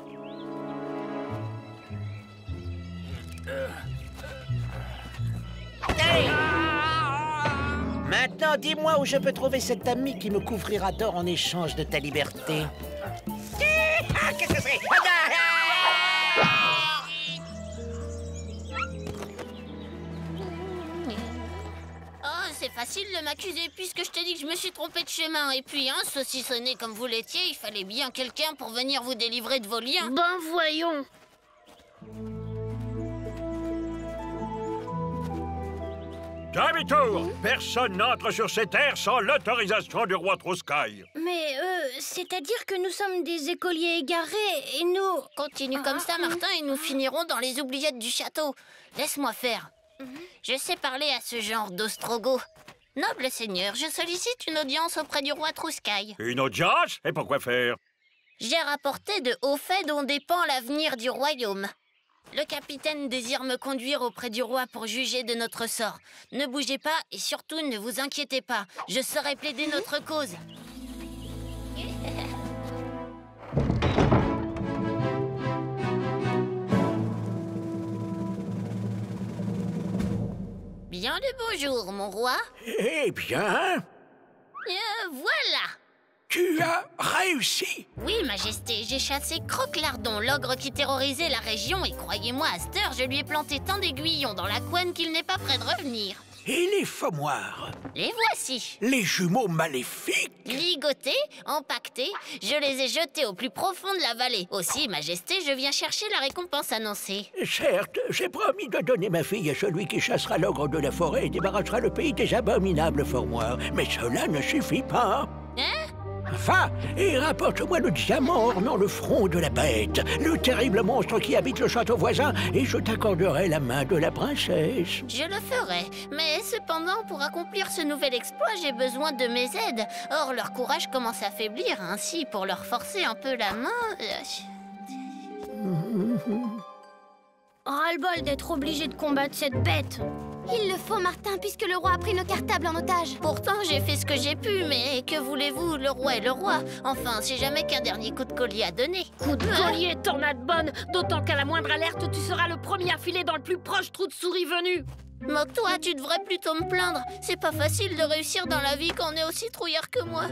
Speaker 18: Hey! Maintenant, dis-moi où je peux trouver cet ami qui me couvrira d'or en échange de ta liberté. Ah, qu'est-ce que c'est?
Speaker 17: Oh, c'est facile de m'accuser puisque je te dis que je me suis trompé de chemin. Et puis, hein, saucissonné comme vous l'étiez, il fallait bien quelqu'un pour venir vous délivrer de vos liens.
Speaker 7: Ben voyons.
Speaker 11: Demi-tour! Personne n'entre sur ces terres sans l'autorisation du roi Trouskaï.
Speaker 4: Mais, c'est-à-dire que nous sommes des écoliers égarés et nous...
Speaker 17: Continue comme ça, Martin, et nous finirons dans les oubliettes du château. Laisse-moi faire. Je sais parler à ce genre d'ostrogoth. Noble seigneur, je sollicite une audience auprès du roi Trouskaï.
Speaker 11: Une audience? Et pourquoi faire?
Speaker 17: J'ai rapporté de hauts faits dont dépend l'avenir du royaume. Le capitaine désire me conduire auprès du roi pour juger de notre sort. Ne bougez pas et surtout ne vous inquiétez pas. Je saurai plaider notre cause. Bien le bonjour, mon roi.
Speaker 6: Eh bien...
Speaker 17: Voilà.
Speaker 6: Tu as réussi.
Speaker 17: Oui, Majesté, j'ai chassé Croque-Lardon, l'ogre qui terrorisait la région, et croyez-moi, à cette heure, je lui ai planté tant d'aiguillons dans la couenne qu'il n'est pas prêt de revenir.
Speaker 6: Et les fommoirs?
Speaker 17: Les voici.
Speaker 6: Les jumeaux maléfiques?
Speaker 17: Ligotés, empaquetés, je les ai jetés au plus profond de la vallée. Aussi, Majesté, je viens chercher la récompense annoncée.
Speaker 6: Certes, j'ai promis de donner ma fille à celui qui chassera l'ogre de la forêt et débarrassera le pays des abominables fommoirs. Mais cela ne suffit pas.
Speaker 17: Hein?
Speaker 6: Va et rapporte-moi le diamant ornant le front de la bête, le terrible monstre qui habite le château voisin, et je t'accorderai la main de la princesse.
Speaker 17: Je le ferai, mais cependant, pour accomplir ce nouvel exploit, j'ai besoin de mes aides. Or, leur courage commence à faiblir, ainsi, pour leur forcer un peu la main...
Speaker 4: Ras-le-bol d'être obligé de combattre cette bête.
Speaker 9: Il le faut, Martin, puisque le roi a pris nos cartables en otage.
Speaker 17: Pourtant, j'ai fait ce que j'ai pu, mais que voulez-vous, le roi est le roi. Enfin, c'est jamais qu'un dernier coup de collier à donner.
Speaker 5: Coup de collier, tornade bonne, d'autant qu'à la moindre alerte, tu seras le premier à filer dans le plus proche trou de souris venu.
Speaker 17: Moque-toi, tu devrais plutôt me plaindre. C'est pas facile de réussir dans la vie quand on est aussi trouillard que moi.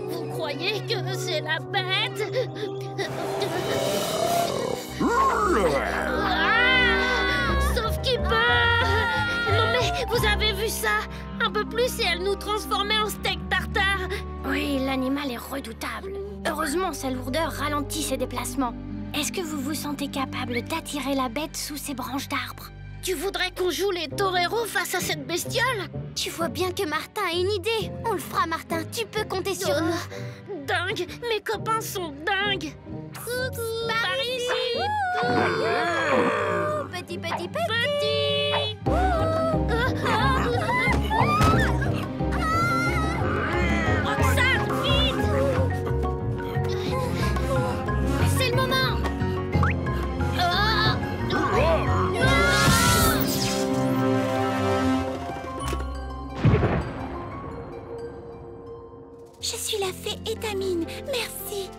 Speaker 5: Vous croyez que c'est la bête? Sauf qu'il peut. Non mais, vous avez vu ça? Un peu plus et elle nous transformait en steak tartare.
Speaker 4: Oui, l'animal est redoutable. Heureusement, sa lourdeur ralentit ses déplacements. Est-ce que vous vous sentez capable d'attirer la bête sous ses branches d'arbres?
Speaker 5: Tu voudrais qu'on joue les toreros face à cette bestiole?
Speaker 9: Tu vois bien que Martin a une idée. On le fera, Martin. Tu peux compter sur nous.
Speaker 5: Dingue! Mes copains sont dingues!
Speaker 9: Coucou!
Speaker 5: Par ici!
Speaker 9: Petit, petit, petit!
Speaker 5: Roxane, vite!
Speaker 4: C'est le moment!
Speaker 10: Je suis la fée Étamine, merci.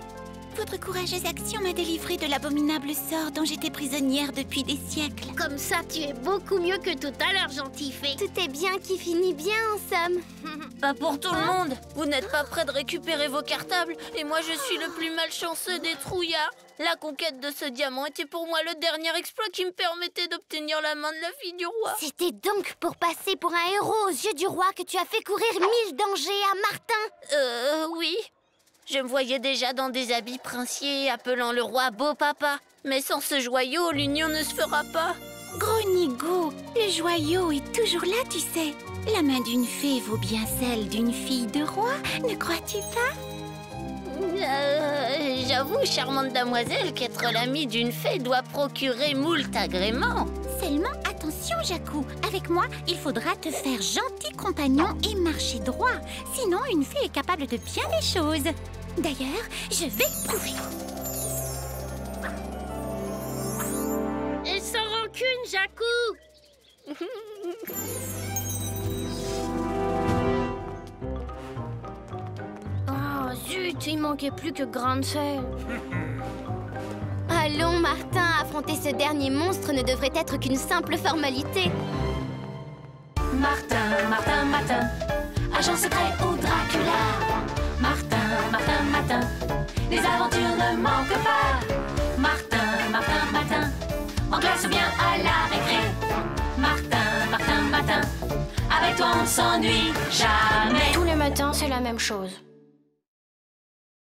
Speaker 10: Votre courageuse action m'a délivrée de l'abominable sort dont j'étais prisonnière depuis des siècles.
Speaker 5: Comme ça, tu es beaucoup mieux que tout à l'heure, gentille fée.
Speaker 9: Tout est bien qui finit bien, en somme.
Speaker 17: Pas pour tout le monde. Vous n'êtes pas prêts de récupérer vos cartables, et moi je suis le plus malchanceux des trouillards. La conquête de ce diamant était pour moi le dernier exploit qui me permettait d'obtenir la main de la fille du roi.
Speaker 9: C'était donc pour passer pour un héros aux yeux du roi que tu as fait courir 1000 dangers à Martin.
Speaker 17: Oui. Je me voyais déjà dans des habits princiers, appelant le roi beau papa. Mais sans ce joyau, l'union ne se fera pas.
Speaker 10: Gros nigo, le joyau est toujours là, tu sais. La main d'une fée vaut bien celle d'une fille de roi, ne crois-tu pas?
Speaker 17: J'avoue, charmante damoiselle, qu'être l'amie d'une fée doit procurer moult agréments.
Speaker 10: Seulement attention, Jacou. Avec moi, il faudra te faire gentil compagnon et marcher droit. Sinon, une fée est capable de bien des choses. D'ailleurs, je vais prouver.
Speaker 5: Et sans rancune, Jacou!
Speaker 4: Oh, zut, il manquait plus que Grande Sœur.
Speaker 9: Allons, Martin, affronter ce dernier monstre ne devrait être qu'une simple formalité.
Speaker 1: Martin, Martin, Martin, agent secret au Dracula. Martin, Martin, Martin, les aventures ne manquent pas. Martin, Martin, Martin, en classe ou bien à la récré. Martin, Martin, Martin, avec toi on s'ennuie jamais.
Speaker 4: Tous les matins, c'est la même chose.